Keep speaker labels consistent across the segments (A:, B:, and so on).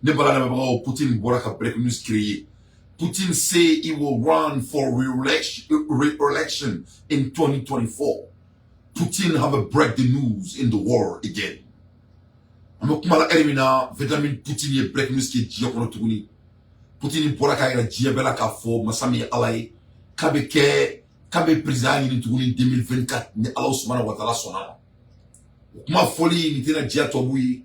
A: Ne balana mabao Putin boraka break news créé. Putin say he will run for re-election in 2024. Putin have a break the news in the war again. Amokumala elimina vitamin Putin ye break news ki dia kono tuguni. Putin boraka ira dia bela ka fo masami alay kabe président ni tuguni 2024 ni Allah subhanahu wa ta'ala sona. Kuma foli ni tena dia tobui.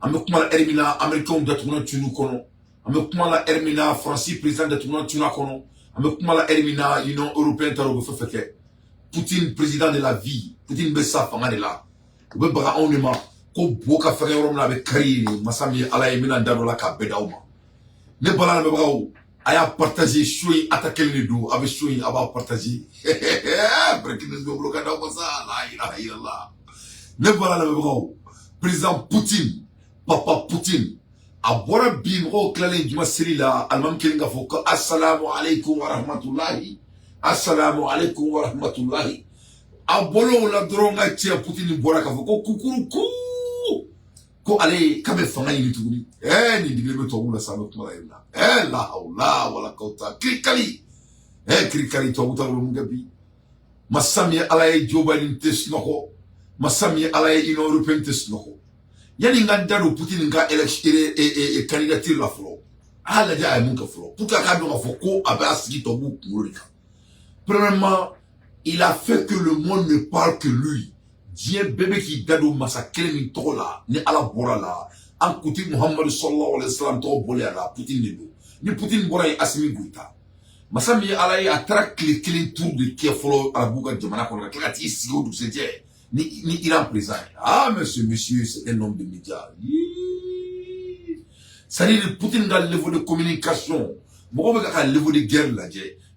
A: Amokumala elimina American datuna tunu kono. Amokumala elimina Francis président datuna tuna kono. Amokumala elimina Union européenne taro fefeke. Poutine président de la vie. Poutine bessa fanga de la. Ube baga onema ko boka fanga romna be kari masami ala emina ndarola ka bedauma. Ne bala na baga aya partager choui attaquer le dos avec choui aba partager. Breaking news go bloquer dans ça la ilaha illallah. Ne bala na baga président Poutine papa Poutine abora bimro klale juma selila almam kelinga foka assalamu alaikum wa rahmatullahi. Assalamu alaikum wa rahmatullahi. Abolo la dronga tia Putin boraka ko kukuru ko ale kabe fanga ni tuguni ni digebe to wula sanu kuma ina la haula wala quwwata krikali to wuta lu ngabi masami ala e jobani tesnoko masami ala e ino européen tesnoko yani ngandaro Putin nga election e candidature la flo ala ja ay mun ka flo puka ka do nga foko abasi to bu kurika. Premièrement, il a fait que le monde ne parle que lui. Dieu bébé qui dado massacre ni tola ni ala bora la an kuti Muhammad sallallahu alaihi wasallam to bolé la Poutine dedo ni Poutine bora yi asimi guita masami ala yi attract clé tour de kefolo arabuka jamana ko la ti sigo du sedie ni Iran présent. Ah monsieur c'est un homme de médias. Ça dit Poutine dans le niveau de communication bon ka le niveau de guerre là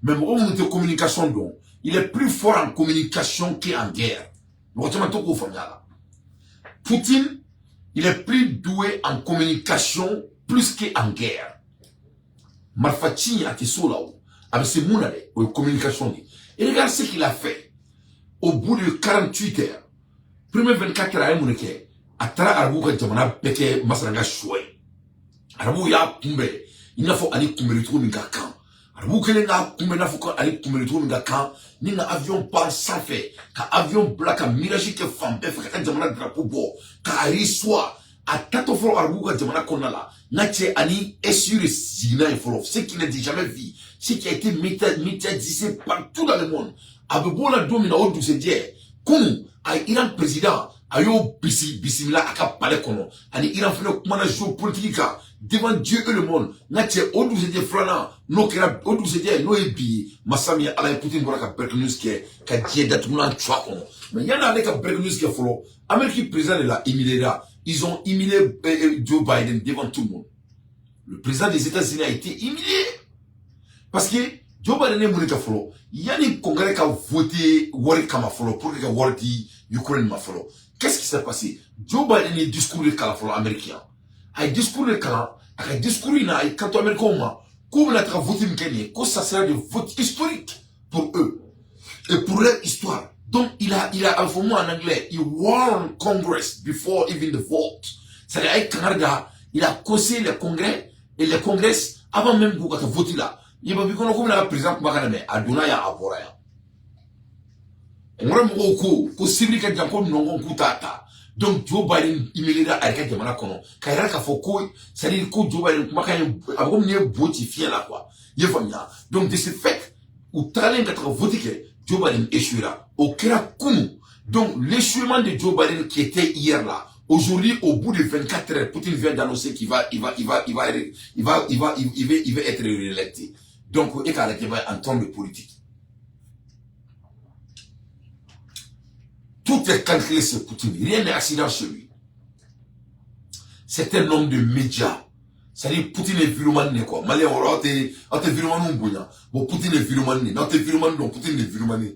A: mais mon de communication donc il est plus fort en communication qu'en guerre. Poutine, il est plus doué en communication plus qu'en guerre. Marfati a été là avec ses mounades en communication. Et regarde ce qu'il a fait. Au bout de 48 heures, premier 24 heures, à Tara Arabouka Jamana Peke Masranga Choué. Arabou ya Kumbe, il n'a faut aller Kumbe le trou Mingakan. Arabou Kelenga Kumbe n'a faut aller Kumbe le trou Mingakan. Ni na avion par sans fait, ka avion black a mirage ke femme ka jamana drapeau bo, ka riswa a tato folo Arabouka jamana konala. Nache ani essure zina et folo, ce qui n'est jamais vu, ce qui a été médiatisé partout dans le monde. Abebo la domina au douce dié, kunu a Iran président ayo bisimila aka palais kono, ani Iran fele kumana géopolitique devant Dieu et le monde. Nache au douce dié flana, no kera au douce dié no ebi masami ala Poutine boraka bergnus ke ka dié datuna chwa kono. Mais yana ale ka bergnus ke folo, Amérique président de la Emilia, ils ont humilié Joe Biden devant tout le monde. Le président des États-Unis a été humilié parce que Joe Biden est mouni ka folo. Yani congrès ka voté wari kama folo pour que wari di Ukraine ma folo. Qu'est-ce qui s'est passé? Joe Biden est discours de kala folo américain. A discours de kala, a discours na a kanto américain ma. Comme la tra voté mkeni, que ça sera de vote historique pour eux et pour leur histoire. Donc il a informé en anglais, il warned Congress before even the vote. C'est-à-dire Canada, il a conseillé le congrès et le congrès avant même pour voter là. Il va dire comme la présidente Makaname aduna ya abora ya. On moko ko sibri ka janko nongo kutata. Donc Joe Biden immédiatement arrêté jamana kono. Kaira ka foko, c'est-à-dire que Joe Biden makanye abom ne botifier là quoi. Il famia. Donc de ce fait ou talent d'être voté que Joe Biden échouera au Kira Kunu. Donc l'échouement de Joe Biden qui était hier là, aujourd'hui au bout de 24 heures, Poutine vient d'annoncer qu'il va être réélecté. Donc il va en termes de politique. Tout est calculé sur Poutine, rien n'est accident sur lui. C'est un homme de médias. C'est-à-dire Poutine est viromane quoi. Malien on te viromane bouya. Bon Poutine est viromane. Non te viromane donc Poutine est viromane.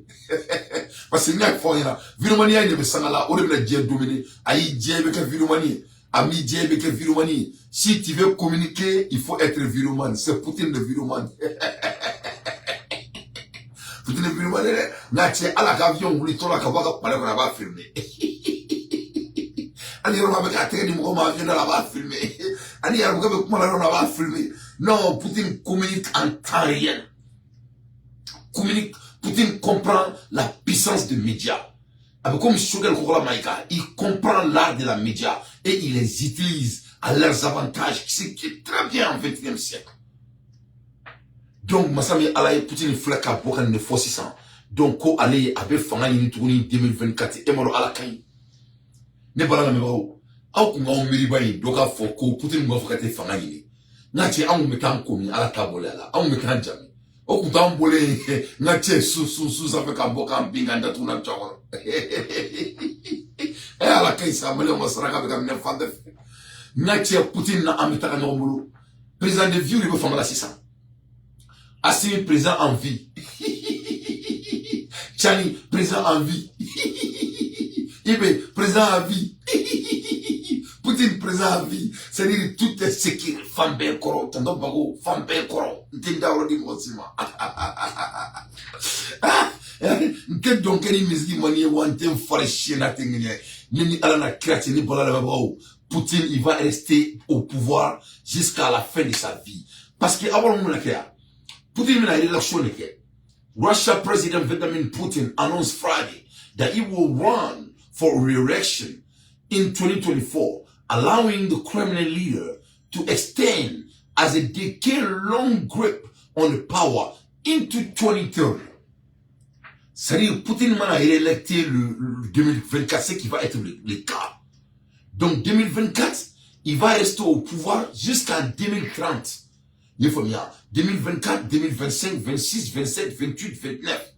A: Parce que n'a pas rien. Viromane il ne sangala on devrait dire dominer. Aïe Dieu avec viromane. Ami Dieu avec viromane. Si tu veux communiquer, il faut être viromane. C'est Poutine le viromane. Poutine le viromane. N'a tu à la avion ou les tola kabaka parler on va filmer. Allez on va avec atterrir du moment avion là va filmer. Allez, on va filmer. Non, Poutine communique en temps réel. Poutine comprend la puissance des médias. Comme Shogel Kokola Maïka, il comprend l'art de la média et il les utilise à leurs avantages, ce qui est très bien en 21e siècle. Donc, Massami Alaye Poutine Flaka Bokan ne Fossissan. Donc, ko Alaye Abe Fanga Yinitouni 2024, Emoro Alakaï. Ne Balana Mebao. Aou Kunga Miribaï, Doka Foko, Poutine Mofrate Fanga Yini. Nachi, Aou Mekan Komi, Alaka Bolela, Aou Mekan Jami. Aou Kunga Mbole, Nachi, Sous Afrika Bokan Binganda Tuna Chawara. Eh, Alakaï, ça m'a l'air Masaraka avec un Nefandef. Nachi, Poutine na Amitaka Normolo. Président de Vieux, il veut faire la 600. Assimi président en vie. Chani président en vie. Ibe président en vie. Poutine président en vie. C'est-à-dire tout est sécurité. Femme ben koro. Tando bago. Femme ben koro. Ntinda oro di mosima. Nte donkeni misgi mani wantem fare chiena tengene. Nini alana krati ni bola la bao. Poutine il va rester au pouvoir jusqu'à la fin de sa vie. Parce que avant on l'a créé. Putin a election again. Russia President Vladimir Putin announced Friday that he will run for re-election in 2024, allowing the Kremlin leader to extend as a decade-long grip on the power into 2030. C'est-à-dire, Poutine a électé le 2024, ce qui va être le cas. Donc, 2024, il va rester au pouvoir jusqu'en 2030. Il faut bien 2024, 2025, 26, 27, 28, 29,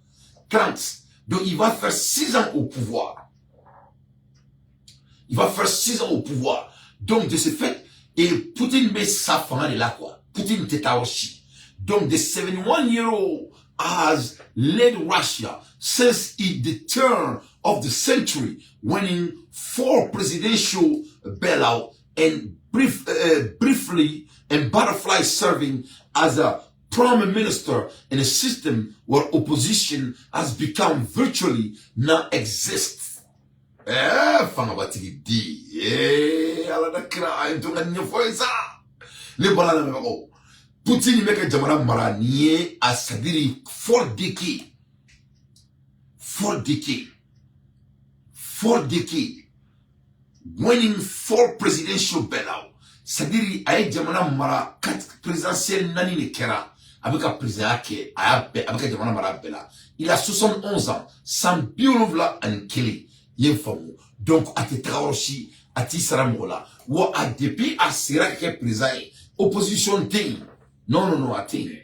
A: 30. Donc il va faire 6 ans au pouvoir. Il va faire 6 ans au pouvoir. Donc de ce fait, et Poutine met sa femme là quoi. Poutine était aussi. Donc the 71-year-old has led Russia since the turn of the century, winning 4 presidential bailouts and briefly and butterfly serving as a prime minister in a system where opposition has become virtually non-existent. Poutine meke jamana mara niye a sadiri 4 decades. 4 decades. 4 decades. Winning 4 presidential bailouts. C'est-à-dire, aye jamana mara 4 présidentielles nani ne kera. Avec un président qui avec jamana mara bela. Il a 71 ans. Sans bionovla en kele. Yen famu. Donc, ate traorshi, ati saramola. Ou a depuis a sera ke président. Opposition ting. Non, ate. Il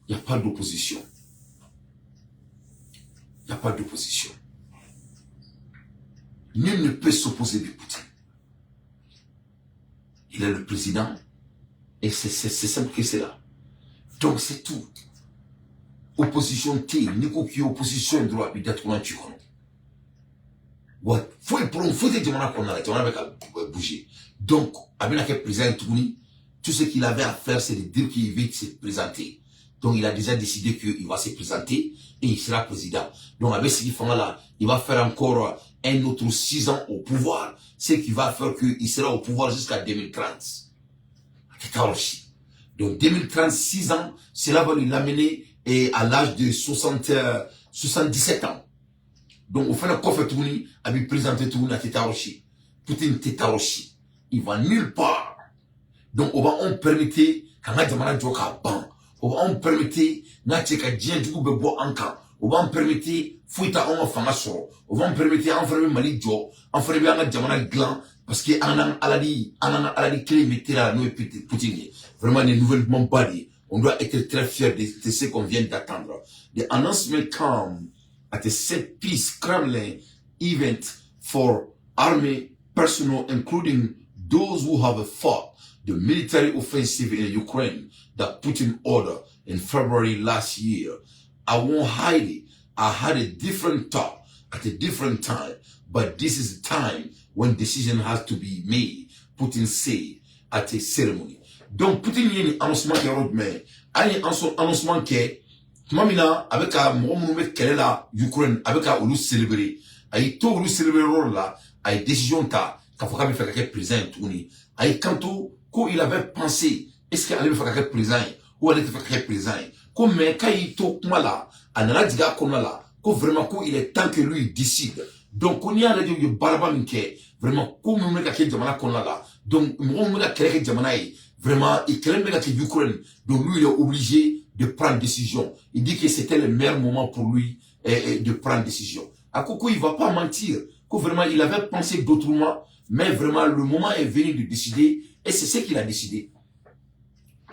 A: n'y a pas d'opposition. Il n'y a pas d'opposition. Nul ne peut s'opposer à Poutine. Il est le président et c'est simple que c'est là. Donc c'est tout. Opposition T, Nico qui opposition droit, puis d'être un tu connais. Ouais, faut dire qu'on a bouger. Donc, avec le président Touni, tout ce qu'il avait à faire, c'est de dire qu'il veut se présenter. Donc, il a déjà décidé qu'il va se présenter et il sera président. Donc, avec ce qu'il fait là, il va faire encore un autre 6 ans au pouvoir. Ce qui va faire qu'il sera au pouvoir jusqu'à 2030. Donc, 2036 ans, cela va lui l'amener à l'âge de 77 ans. Donc, au fait, le coffre Touni, a lui présenté Touni à Tetaroshi. Poutine Tetaroshi. Il va nulle part. Donc, on permettait, quand on a dit on permettait, n'atcheka djien du coup bebo anka. On permettait, fouita on fanga soro. On permettait, enfermer Mali jo, enfermer un diamant gland, parce que anan aladi clé mettait là, nous et Poutine. Vraiment, des nouvelles bombardées. On doit être très fiers de ce qu'on vient d'attendre. The announcement come at a set piece Kremlin event for army personnel, including those who have fought the military offensive in Ukraine that Putin ordered in February last year. I won't hide it. I had a different thought at a different time, but this is the time when decision has to be made, Putin said at a ceremony. Donc, Putin y a un annoncement qui est route, mais il y a un annoncement qui est, Mamina, avec un moment qu'elle est là, Ukraine, avec un ou célébrer. Il y a tout célébrer là, il y a décision ta, Quand il fait quelqu'un président tourné. Aïe, quand il avait pensé, est-ce qu'il allait faire quelqu'un président ou allait faire quelqu'un président? Comme quand il tourne là, à nana diga comme là, que vraiment il est temps que lui décide. Donc on y a dit que baraba minke vraiment comme on met quelqu'un jamana comme là. Donc on met quelqu'un jamana vraiment il crée même que Ukraine. Donc lui il est obligé de prendre décision. Il dit que c'était le meilleur moment pour lui de prendre décision. À Koko il va pas mentir, que vraiment il avait pensé d'autrement, mais vraiment le moment est venu de décider et c'est ce qu'il a décidé.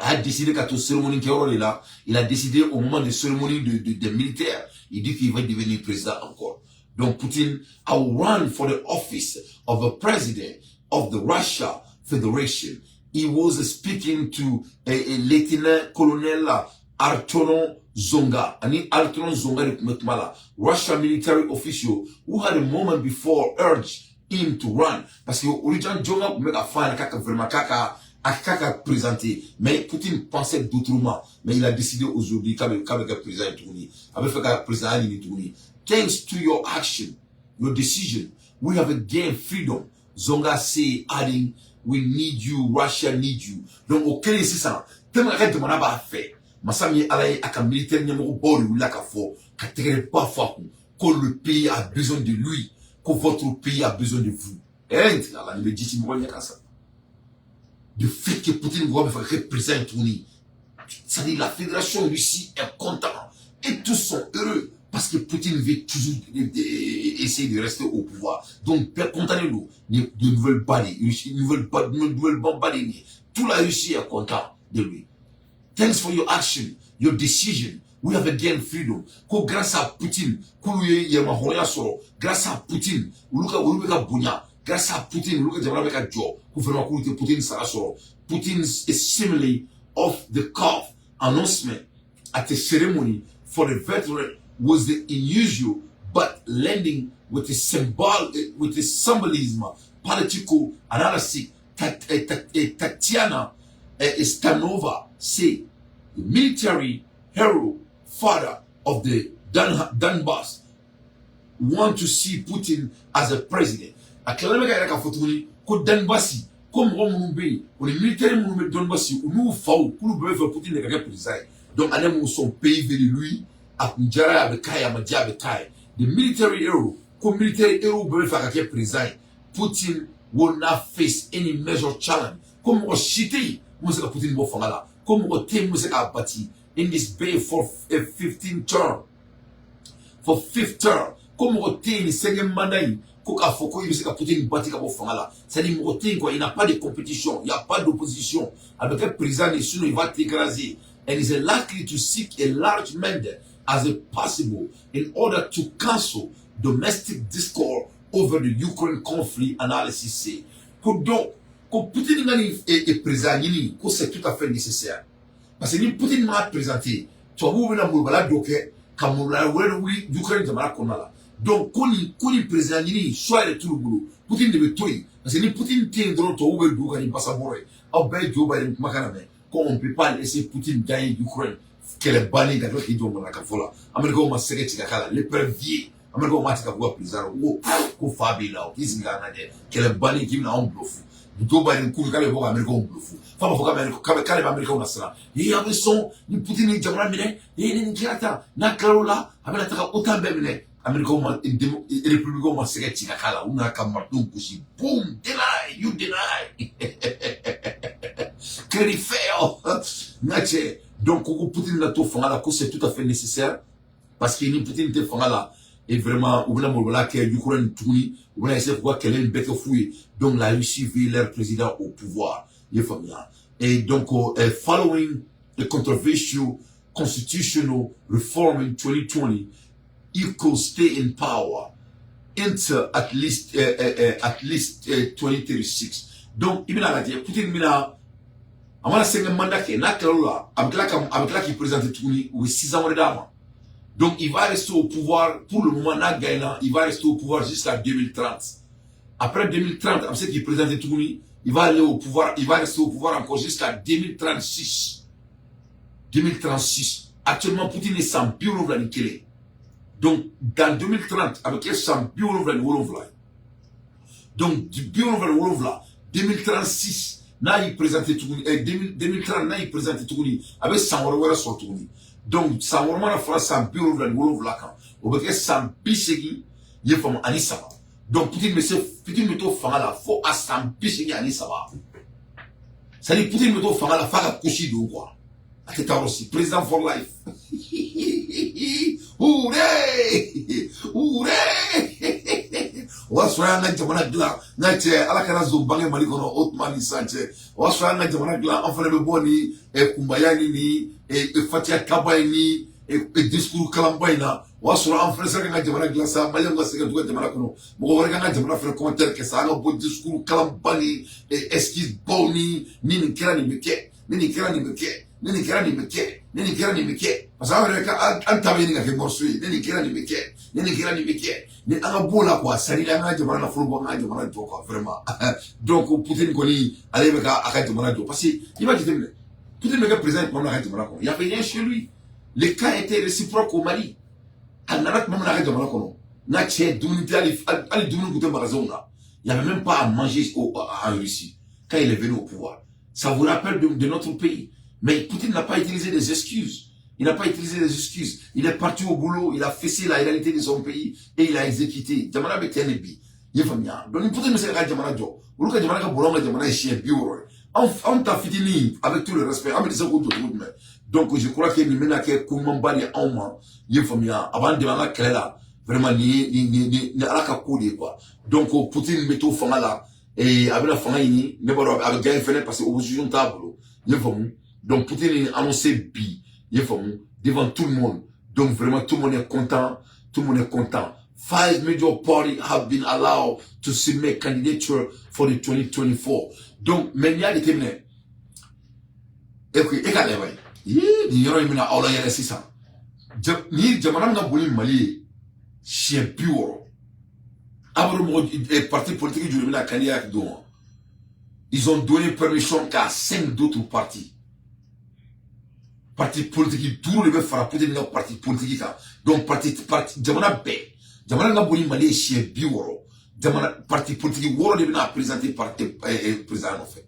A: A décidé qu'à toute cérémonie qui est là, il a décidé au moment de cérémonie des militaires, il dit qu'il va devenir président encore. Donc Poutine a run for the office of the president of the Russia Federation. He was speaking to a Lieutenant Colonel Artonon Zonga, and Artonon Zonga, Russian military official who had a moment before urged him to run. Parce que original Zonga make a fan kaka vraiment kaka présenté, mais Poutine pensait d'autrement, mais il a décidé aujourd'hui qu'avec le président tourné, avec le président tourné. Thanks to your action, your decision, we have gained freedom. Zonga say, adding, we need you, Russia need you. Donc, au Kenya, c'est ça. Tellement que demanda ba fait. Masami alaye aka militaire nyamo bol ou la ka fo, ka tere pas fort que le pays a besoin de lui, que votre pays a besoin de vous. Et là, il me dit, il me ça. Le fait que Poutine va faire représenter tourner, c'est-à-dire la fédération Russie est contente et tous sont heureux parce que Poutine veut toujours essayer de rester au pouvoir. Donc, contentez-nous de nouvelles balles, de nouvelles bombes. Toute la Russie est contente de lui. Thanks for your action, your decision. We have again freedom. Grâce à Poutine, grâce à Poutine, grâce à Poutine, Putin is similarly of the cuff announcement at the ceremony for the veteran was the unusual but landing with the symbolism, political analysis. Tatiana Stanova say the military hero, father of the Donbass, want to see Putin as a president. Akalameka yaka fotuni ko Donbassi comme Romunumbe, ou les militaires Romunumbe Donbassi, ou nous faou, ou nous devons Poutine de quelqu'un président. Donc anem son pays vers lui, à Njara avec Kai, à Madia avec Kai. The military hero, comme military hero veut faire quelqu'un président. Putin will not face any major challenge. Comme on chité, moi c'est que Poutine va faire là. Comme on t'aime, moi c'est qu'à bâtir. In this bay for a 15th term. For 5th term. Comme on t'aime, le 5e mandat. Koka Foko, il sait que Poutine bâtit comme au là. C'est-à-dire, il n'y a pas de compétition, il n'y a pas d'opposition. Avec un président, il va t'écraser. And is likely to seek a large mandate as possible in order to cancel domestic discord over the Ukraine conflict, analysis say. Donc, quand Poutine est président, c'est tout à fait nécessaire. Parce que si Poutine m'a présenté, tu vas vous venir à docker, comme l'Ukraine de Maraconala. Donc, quand il président, soit il est tout le boulot. Poutine devait tout. Parce que si Poutine tient dans l'autre, où il passe à mourir. Ah ben, Joe Biden, quand on ne peut pas laisser Poutine gagner l'Ukraine, qu'elle est bannie d'abord qu'il doit m'en faire. Américain m'a serré Tigakala, les préviers. Américain m'a dit qu'à voir président, ou Fabi là, qui s'y gagne, qu'elle est bannie, qui m'a en bluff. Joe Biden, quand il voit Américain en bluff. Femme, faut quand les Américains ont ça. Et il y avait son, il Poutine, il dit, et il dit, attends, n'a qu'à là, avec la autant belle. American Republican must say Chikala, Unakamartum Kushi, boom, deny, you deny. Quel fail. Nache. Donc, Poutine l'a tout fait là, c'est tout à fait nécessaire. Parce qu'il y a Poutine te fait là. Et vraiment, on a là que l'Ukraine tourne, on a essayé de voir qu'elle est une bête fouille. Donc, la Russie veut leur président au pouvoir. Et donc, following the controversial constitutional reform in 2020, he could stay in power until at least 2036. Donc, il m'a dit, Poutine m'a dit, la 5e mandat qui est là, avec là qui présente tout ou 6 ans d'avant. Donc, il va rester au pouvoir, pour le moment, il va rester au pouvoir jusqu'à 2030. Après 2030, avec ce qui présente tout il va aller au pouvoir, il va rester au pouvoir encore jusqu'à 2036. 2036. Actuellement, Poutine est sans bureau de la. Donc, dans 2030, avec les 100 bureaux de la. Donc, du bureau là, 2036, n'a y présenté tout, 2030, n'a y présenté tout, avec 100 euros sur tout. Donc, 100 euros, la France, 100 bureau là, quand, au bec, 100 pisegui, y est comme Anissa. Donc, petit métaux fanga la, faut à 100 pisegui Anissa. Ça dit, petit métaux fanga la, faga couchi de quoi. À cet aussi, président for life. Hooray! Hooray! Wasra na jamana gla na che ala kana zo bange mali kono Otman Sanchez wasra na jamana gla en fele be boni e kumbayani ni e fatia kabay ni e discours kalambay na wasra en fele sa na jamana gla sa mali nga sega duga jamana kono mo wori nga jamana fele commentaire ke sa nga bo discours kalambani e esquisse boni ni kira ni meke ni kira ni meke ni kira ni meke ni kira ni meke parce que an tabe ni nga ke morsui ni kira ni meke ni kira ni meke ni anga bola quoi sari la nga jamana na fulu nga jamana do quoi vraiment donc Poutine koni allez be ka aka jamana do parce que il va dire Poutine me présente comme la jamana ko il y avait rien chez lui les cas étaient réciproques au Mali anarak même la jamana ko na che dunité ali dunu goute marazona il y avait même pas à manger en Russie quand il est venu au pouvoir ça vous rappelle de notre pays mais Poutine n'a pas utilisé des excuses. Il n'a pas utilisé des excuses. Il est parti au boulot, il a fessé la réalité de son pays et il a exécuté. Jamana Betenebi. Il est venu. Donc, il peut me dire Jamana Jo. Ou le Jamana Bolonga Jamana est chien bureau. On t'a fini avec tout le respect. Donc, je crois que nous menons que Koumambali en moi. Il est venu. Avant de la Kela, vraiment, ni alaka koudi quoi. Donc, Poutine met au fond là. Et avec la fin, il avec Gaël Fenet parce que l'opposition table. Il est venu. Donc, Poutine a annoncé bi. Devant tout le monde. Donc vraiment tout le monde est content. Tout le monde est content. 5 major parties have been allowed to submit candidature for the 2024. Donc, mais il y a des témoins. Et puis, et quand les ouais. Il y a une aula y a 600. Ni jamana nga boli Mali chien pure. Abro parti politique du la candidat donc. Ils ont donné permission qu'à 5 d'autres partis. Parti politique tout le monde fera peut-être un parti politique donc parti jamana be jamana nga boni Mali chien biworo jamana parti politique woro de na présenté par président en fait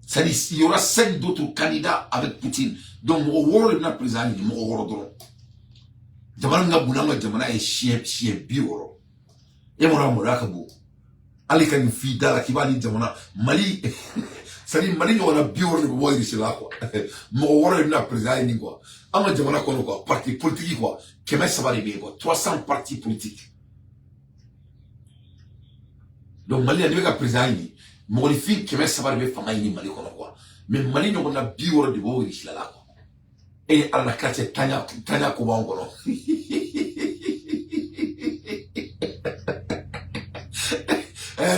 A: ça dit il y aura 5 d'autres candidats avec Poutine donc mo woro de na président ni mo woro do jamana nga bunanga jamana e chien biworo e mo ramora kabu ali kan fi dala kibali jamana Mali c'est-à-dire Mali on a bio de boy ici là quoi mo wora na président ni quoi ama jamana kono quoi parti politique quoi kema sabari bien quoi 300 partis politiques donc Mali a déjà président ni mo li fi kema sabari be fanga ni Mali kono quoi mais Mali on a bio de boy ici là quoi et à la carte tanya ko ba ngolo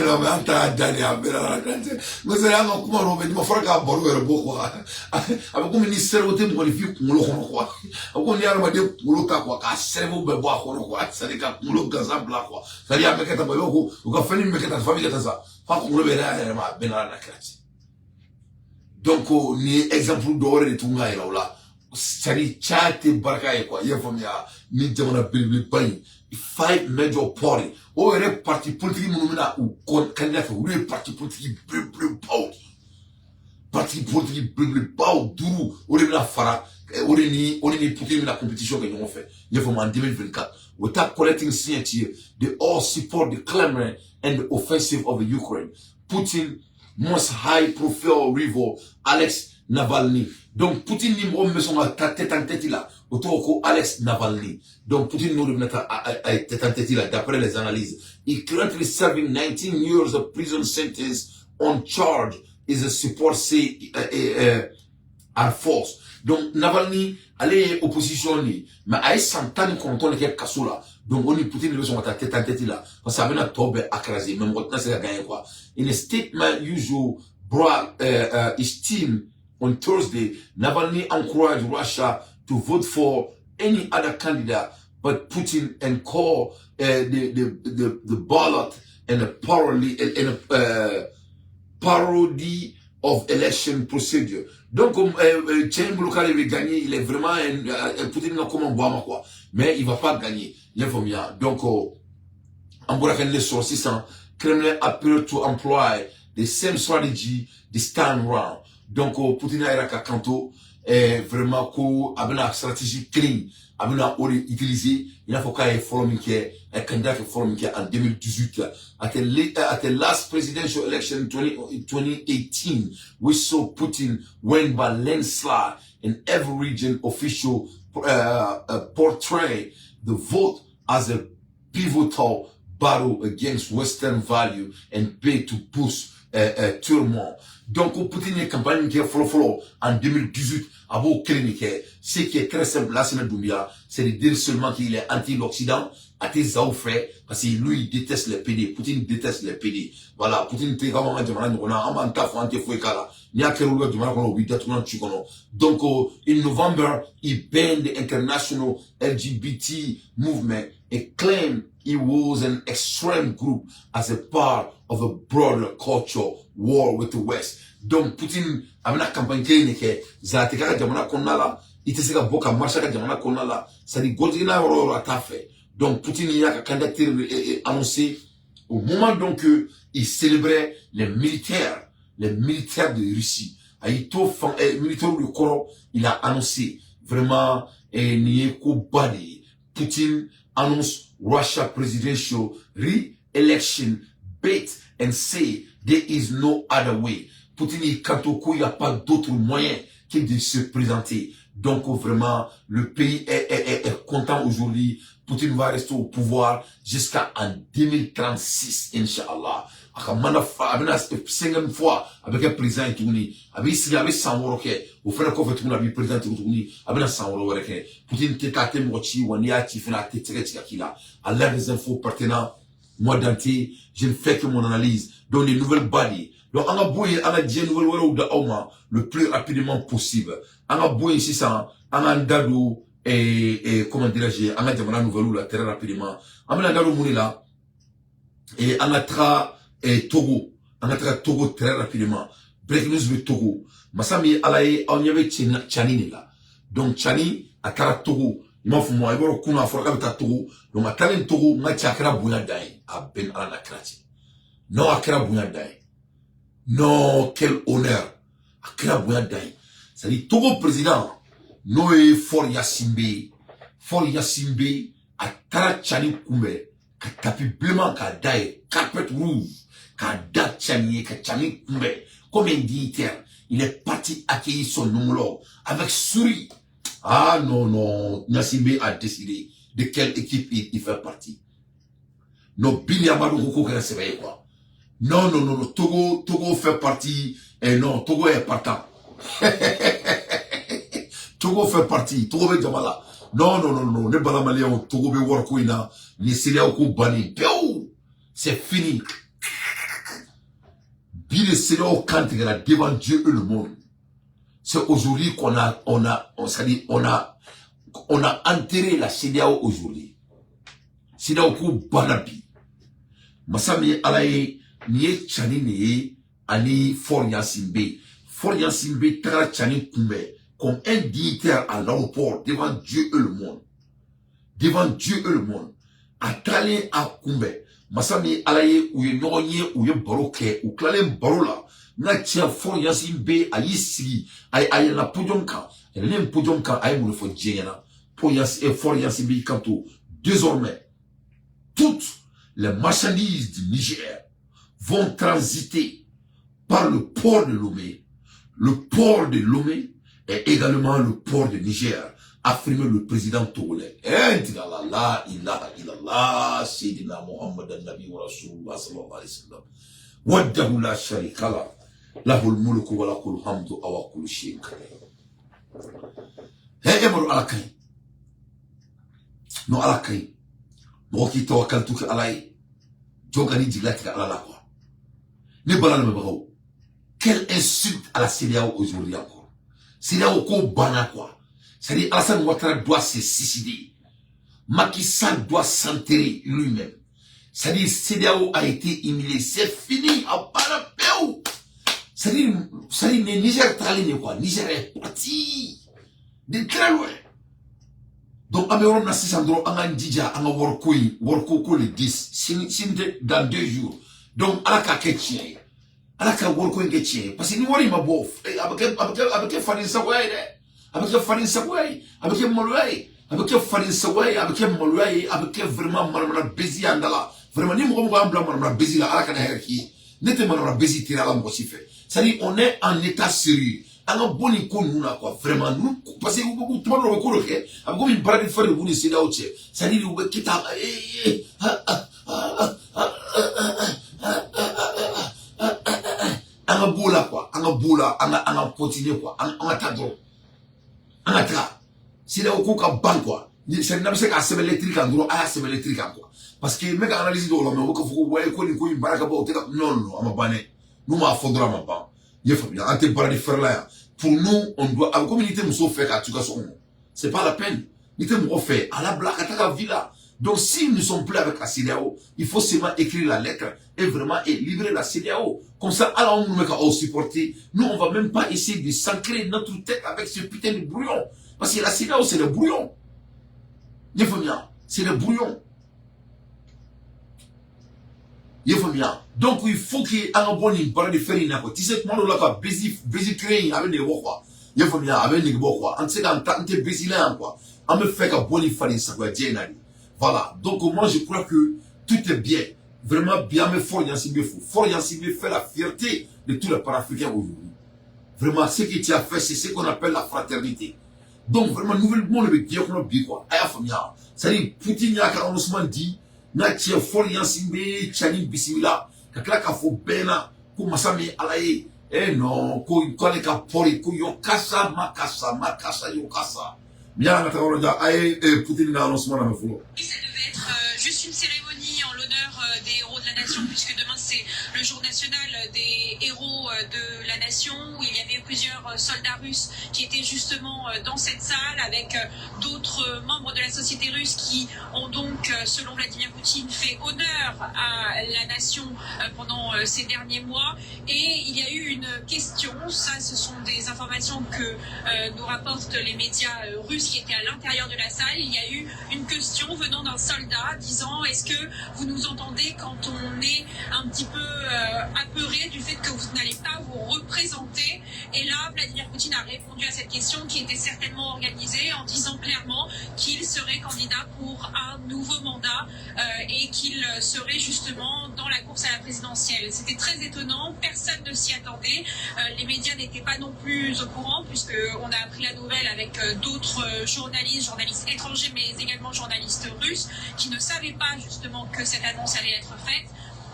A: non mais anta dani abera la grande ngose ya ngoma no be mo foraka boru ero boko abako ministère wote mo li fi kumulo kono kwa abako ni arma de kumulo ka kwa ka servo be bo kono kwa sari ka kumulo gaza bla kwa sari ya meketa ba yoko uka fani meketa famille ta sa fa kumulo be ra ma benala na krati donc ni exemple d'ore de tunga ila la sari chate barka e kwa ye famia ni jamana bilbil bani 5 major party ou est parti politique monomina ou candidat ou est parti politique bleu parti politique bleu duru ou est la fara ou est ni Poutine la compétition que nous on fait il faut en 2024 without collecting signature they all support the clamoring and the offensive of the Ukraine. Putin most high profile rival Alex Navalny. Donc Poutine ni mo me son tête en tête là autour ko Alex Navalny. Donc Poutine nous le mettre à tête en tête là d'après les analyses. He currently serving 19 years of prison sentence on charge is a support Air Force. Donc Navalny allez opposition ni mais à 100 ans qu'on tourne quelque kasoula. Donc on est Poutine le son tête en tête là parce que ça vient tomber écrasé même maintenant c'est gagné quoi. In a statement usual brought his team on Thursday, Navalny encouraged Russia to vote for any other candidate but Putin and call the ballot and a parody of election procedure. Donc, Tchélim Loukal avait gagné, il est vraiment Poutine n'a comment boire quoi, mais il va pas gagner. Il est bien. Donc, en Bourakan les sur 600 Kremlin appeared to employ the same strategy this time round. Donc, Poutine a été kanto, vraiment, ko, abena stratégie clean, abena utilisé, il a fallu qu'il follow un candidat qui follow en 2018. At the last presidential election in 2018, we saw Putin win by landslide in every region. Official portray the vote as a pivotal battle against Western value and pay to boost turmoil. Donc, Poutine est campagne qui est follow en 2018, à vos cliniques. Ce qui est très simple, là, c'est de dire seulement qu'il est anti-l'Occident, à tes frères, parce que lui, il déteste les PD. Poutine déteste les PD. Voilà, Poutine, t'es vraiment donc, in November, he banned the international LGBT movement and claimed it was an extreme group as a part of a broader cultural war with the West. Donc, Poutine, amena campagne clinique, zatika jamana konala, iteseka boka marshaka jamana konala, ça dit godina oro atafe. Donc, Poutine y a un candidat annoncé au moment donc il célébrait les militaires de Russie. Aïto, militaire du corps, il a annoncé vraiment Nieko Badi. Poutine annonce Russia presidential re-election bait and say there is no other way. Poutine il kantoko, il n'y a pas d'autre moyen que de se présenter. Donc vraiment, le pays est content aujourd'hui. Poutine va rester au pouvoir jusqu'en 2036, Inch'Allah. Akamana fa, abina 50 fois avec un président et tout ni. Abi si abi sanworoke, au frère ko fait tout na bi président tout ni. Abina sanwororeke. Poutine te kate mochi wani ati fina te tika kila. Allah des infos pertinents. Moi d'anté, je ne fais que mon analyse. Donc les nouvelles bodies. Donc on a bouillé, on a dit nouvelle wala ou da auma le plus rapidement possible. On a bouillé ici ça, on a ndadou et comment dirais-je, on a demandé nouvelle ou la très rapidement. On a ndadou mouni là et on a tra Togo, on a tra Togo très rapidement. Breaking news de Togo. Masami alaye on y avait Tchani là. Donc Tchani a tra Togo. Il m'a fait moi, il va kuna for ka Togo. Donc ma talent Togo, ma chakra bunya dai a ben ala na krati. Non akra bunya dai. Non, quel honneur. Akra bunya dai. Ça dit Togo président Noé For Yassimbe a tra Tchani kumbe ka tapi blement ka dai carpet rouge ka da Tchani ka Tchani kumbe comme un dignitaire. Il est parti accueillir son homologue avec souris. Ah non, Yassimbe a décidé de quelle équipe il fait partie. Non, Billy Amadou Koko qui s'éveille quoi. Non, Togo fait partie, et non, Togo est partant. Togo fait partie, Togo veut Jamala. Non, ne balamalien, Togo veut Warkouina, les Séléaoko Bani, c'est fini. Billy Séléaoko Kantigala devant Dieu et le monde. C'est aujourd'hui qu'on a enterré la CEDEAO aujourd'hui. CEDEAO Banabi. Masami alaye niye Tchani niye ani For Yassimbe. For Yassimbe tara Tchani kumbe comme un dignitaire à l'aéroport devant Dieu et le monde. Devant Dieu et le monde. Atale a kumbe. Masami alaye ou ye nonye ou ye baroke ou klale barola. Na tia For Yassimbe a yisi ay la podiumka. Elle est un podiumka ay moule fo djena. For Yassimbe kanto. Désormais, toutes les marchandises du Niger vont transiter par le port de Lomé. Le port de Lomé est également le port de Niger, affirmé le président togolais. La ilaha illallah, Sayyidina Muhammad al-Nabi wa Rasulullah sallallahu alayhi wa sallam. Waddahu la sharika la, lahul mulku wa lakul hamdu awa kullu shay'in qadir. Emaro alakai. No alakai. Moki tawakkaltu ki alai. Jogani diglatika ala la quoi. Ne balala me bagao. Quelle insulte à la CEDEAO aujourd'hui encore. CEDEAO ko bana quoi. C'est-à-dire Alassane Ouattara doit se suicider. Macky Sall doit s'enterrer lui-même. C'est-à-dire CEDEAO a été humilié. C'est fini. À bana peu. C'est-à-dire Niger traline quoi. Niger est parti. De très loin. Donc, Améron Nassi Sandro, Anga Ndija, Anga Worko le 10, dans 2 jours, Donc ala ka ke tiɲɛ ala ka wari ko in kɛ tiɲɛ parce que ni wari ma bɔ a bɛ kɛ faden sagoya ye dɛ a bɛ kɛ faden sagoya ye a bɛ kɛ maloya ye a bɛ kɛ faden sagoya ye a bɛ kɛ maloya ye a bɛ kɛ vraiment manamana bezi y'an da la vraiment ni mɔgɔ mɔgɔ y'an bila manamana bezi la ala kana hɛrɛ k'i ye ne tɛ manamana bezi teri ala mɔgɔ si fɛ c'est-à-dire on est en état sérieux an ka bɔ nin ko ninnu na quoi vraiment nous parce que tuma dɔw bɛ ko dɔ kɛ a bɛ komi baara de fɛn de b'u ni CEDEAO cɛ c'est-à-dire u bɛ kita an ka b'o la quoi an ka b'o la an ka continuer quoi an ka taa dɔrɔn an ka taga CEDEAO ko ka ban quoi c'est n'a bɛ se k'a sɛbɛn lettre kan dɔrɔn a y'a sɛbɛn lettre kan quoi parce que n bɛ ka analyse dɔw la mɛ o bɛ ka fɔ ko wayi ko nin ko in baara ka ban o tɛ ka non a ma ban dɛ n'u m'a fɔ dɔrɔn a ma ban i ye faamuya an tɛ baara de fɛrɛ la yan pour nous on doit a bɛ komi n'i tɛ muso fɛ k'a to i ka so kɔnɔ c'est pas la peine n'i tɛ mɔgɔ fɛ a labila a ka taga vie la donc s'ils ne sont plus avec la CEDEAO il faut seulement écrire la lettre et vraiment livrer la CEDEAO comme ça alors on nous met qu'à supporter nous on va même pas essayer de s'ancrer notre tête avec ce putain de brouillon parce que la CEDEAO c'est le brouillon il faut bien c'est le brouillon il faut bien donc il faut qu'il y ait un bon parle de faire une tu sais comment on l'a busy créer avec des mots quoi il faut bien avec des mots quoi on sait qu'en tant que busy là quoi on me fait qu'un bon faire ça quoi voilà donc moi je crois que tout est bien vraiment bien mais fort Yancibé fait la fierté de tous les Panafricains aujourd'hui vraiment ce que tu as fait c'est ce qu'on appelle la fraternité donc vraiment nouvellement le bien qu'on a bien quoi c'est-à-dire Poutine a carrément dit na tia fol Yancibé chani bismillah kakla ka fo bena ko masami alaye non ko le ka pori ko yo kasa makasa yo kasa bien na tawala ay Poutine na lancement na folo.
B: Ça devait être juste une cérémonie en l'honneur des héros de la nation, puisque demain c'est le jour national des héros de la nation, où il y avait plusieurs soldats russes qui étaient justement dans cette salle, avec d'autres membres de la société russe qui ont donc, selon Vladimir Poutine, fait honneur à la nation pendant ces derniers mois. Et il y a eu une question, ça ce sont des informations que nous rapportent les médias russes qui étaient à l'intérieur de la salle. Il y a eu une question venant d'un soldat disant: est-ce que vous nous entendez quand on est un petit peu apeuré du fait que vous n'allez pas vous représenter? Et là, Vladimir Poutine a répondu à cette question qui était certainement organisée en disant clairement qu'il serait candidat pour un nouveau mandat et qu'il serait justement dans la course à la présidentielle. C'était très étonnant, personne ne s'y attendait. Les médias n'étaient pas non plus au courant, puisqu'on a appris la nouvelle avec d'autres journalistes étrangers, mais également journalistes russes, qui ne savaient pas justement que cette annonce allait être faite.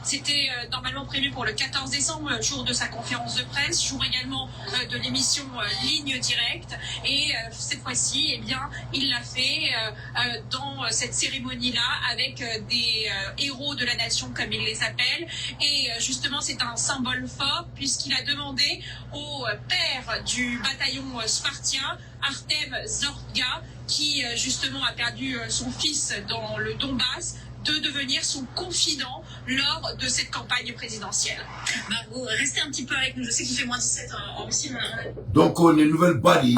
B: C'était normalement prévu pour le 14 décembre, jour de sa conférence de presse, jour également de l'émission Ligne Directe. Et cette fois-ci, eh bien, il l'a fait dans cette cérémonie-là avec des héros de la nation, comme il les appelle. Et justement, c'est un symbole fort puisqu'il a demandé au père du bataillon spartien, Artem Zorga, qui justement a perdu son fils dans le Donbass, de devenir son confident lors de cette campagne présidentielle. Margot, restez un petit peu avec nous. Je sais qu'il fait moins 17 en Russie.
A: Donc, les nouvelles body,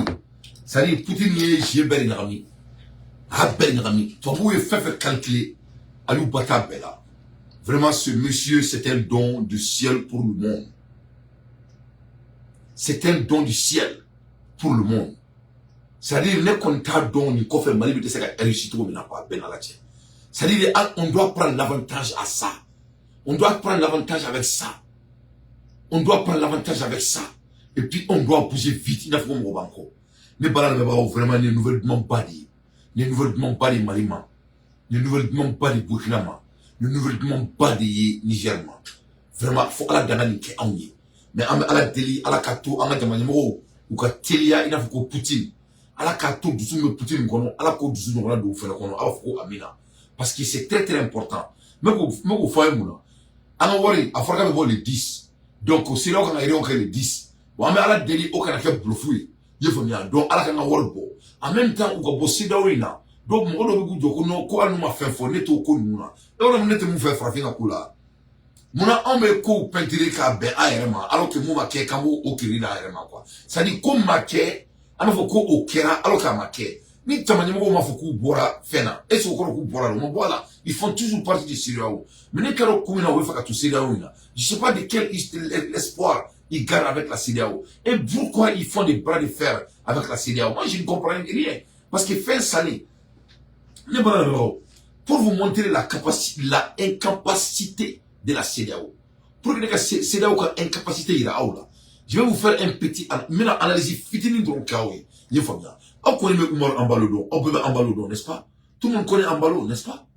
A: ça dit Poutine est chez Belgrami. À Belgrami. Toi, vous faites calculer à l'Oubata Bella. Vraiment, ce monsieur, c'est un don du ciel pour le monde. C'est un don du ciel pour le monde. C'est-à-dire, les contrats dont nous conférons, c'est que réussite au Minapa, Ben Alatia. C'est-à-dire on doit prendre l'avantage à ça. On doit prendre l'avantage avec ça. On doit prendre l'avantage avec ça. Et puis on doit bouger vite. Il n'y a pas de banco. Les balades vraiment les nouvelles demandes badi. Les nouvelles demandes badi Malima. Les nouvelles demandes badi Burkina. Les nouvelles demandes badi Nigerma. Vraiment, il faut que la dangane qui est. Mais à la délit, à la kato, à la demande, ou qu'à Télia, il n'a pas que Poutine. À la kato, du sous Poutine, à la côte du sous, on a de faire le à la fois Amina. Parce que c'est très très important. Même au foyer, à les 10. Donc, c'est là qu'on a les 10. Bon, mais à la délit, on a fait bluffouille. Il faut bien. Donc, à la can en même temps, on a bossé dans une. Donc, mon on a fait fort, net au coup, nous. Et on a mis fait frapper à coula. Mona, on me co peinture ka ben aérement, alors que moi, ma au kiri d'aérement, quoi. Ça dit, comme ma alors faut au kera, alors qu'à ma Ni Tamanyamo Mafuku Bora Fena, et ce qu'on Bora, voilà, ils font toujours partie du CEDEAO. Mais les Karo Koumina Wefaka to CEDEAO, je sais pas de quel espoir ils gardent avec la CEDEAO. Et pourquoi ils font des bras de fer avec la CEDEAO? Moi, je ne comprends rien. Parce que fin salé, pour vous montrer la incapacité de la CEDEAO. Pour que la CEDEAO ait incapacité, je vais vous faire un petit analyse fitini dans le cas où il faut bien. On connaît Oumar Ambalodon, on peut Ambalodon, n'est-ce pas? Tout le monde connaît Ambalo, n'est-ce pas?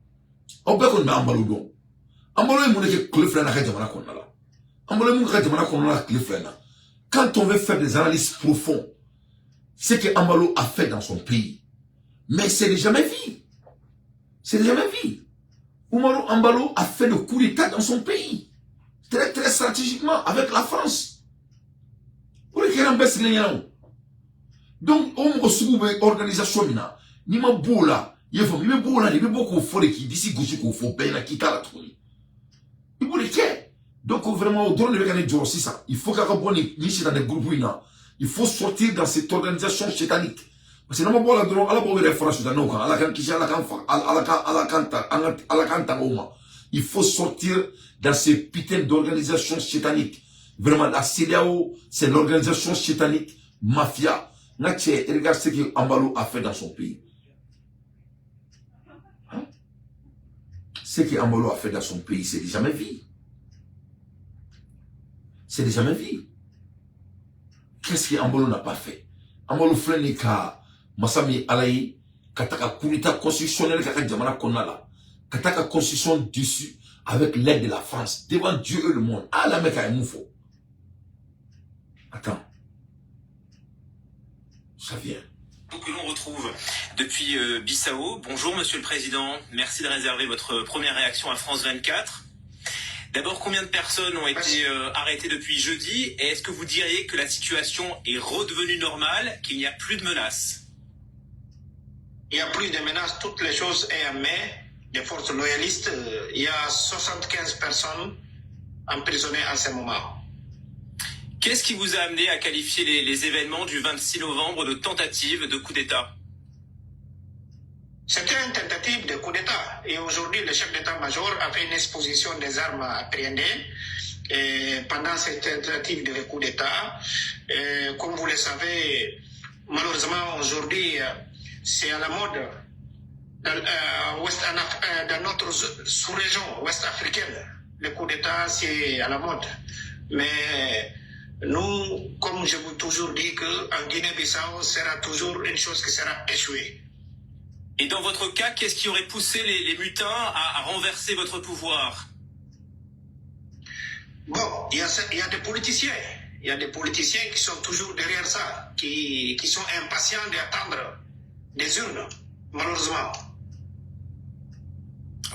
A: On peut connaître Ambalodon. Ambalo est mon équipe Cleflana Kajamana Konala. Ambalo est mon Kajamana Konala Cleflana. Quand on veut faire des analyses profondes, c'est que Ambalo a fait dans son pays. Mais c'est jamais vu. C'est jamais vu. Oumaro Ambalo a fait le coup d'État dans son pays. Très, très stratégiquement avec la France. Pour les donc, on se trouve une organisation, ni ma boula, il faut beaucoup de qui d'ici gauche qu'il faut payer la quitte à la tournée. Il faut les quais. Donc, vraiment, on donne le gars de ça. Il faut qu'à dans des groupes, il faut sortir dans cette organisation satanique. Parce que non, on a la bonne référence à la il faut sortir dans ces putains d'organisations sataniques. Vraiment, la CEDEAO, c'est l'organisation satanique, mafia. Regarde ce que Ambalo a fait dans son pays. Hein? Ce que Ambalo a fait dans son pays, c'est déjà jamais vu. C'est déjà jamais vu. Qu'est-ce que Ambalo n'a pas fait? Ambalo fait ka Masami Alaï, kataka kurita constitutionnelle kaka jamana konala, kataka constitution dessus avec l'aide de la France devant Dieu et le monde. Ah la mec a un moufo. Attends. Ça vient.
C: Que l'on retrouve depuis Bissau. Bonjour Monsieur le Président, merci de réserver votre première réaction à France 24. D'abord, combien de personnes ont été arrêtées depuis jeudi? Et est-ce que vous diriez que la situation est redevenue normale, qu'il n'y a plus de menaces?
D: Il n'y a plus de menaces, toutes les choses sont en main des forces loyalistes. Il y a 75 personnes emprisonnées en ce moment.
C: Qu'est-ce qui vous a amené à qualifier les événements du 26 novembre de tentative de coup d'État?
D: C'était une tentative de coup d'État. Et aujourd'hui, le chef d'État-major a fait une exposition des armes appréhendées pendant cette tentative de coup d'État. Comme vous le savez, malheureusement, aujourd'hui, c'est à la mode dans notre sous-région ouest africaine. Le coup d'État, c'est à la mode. Mais nous, comme je vous ai toujours dit, qu'en Guinée-Bissau sera toujours une chose qui sera échouée.
C: Et dans votre cas, qu'est-ce qui aurait poussé les mutins à renverser votre pouvoir?
D: Bon, il y a des politiciens. Il y a des politiciens qui sont toujours derrière ça, qui sont impatients d'attendre des urnes, malheureusement.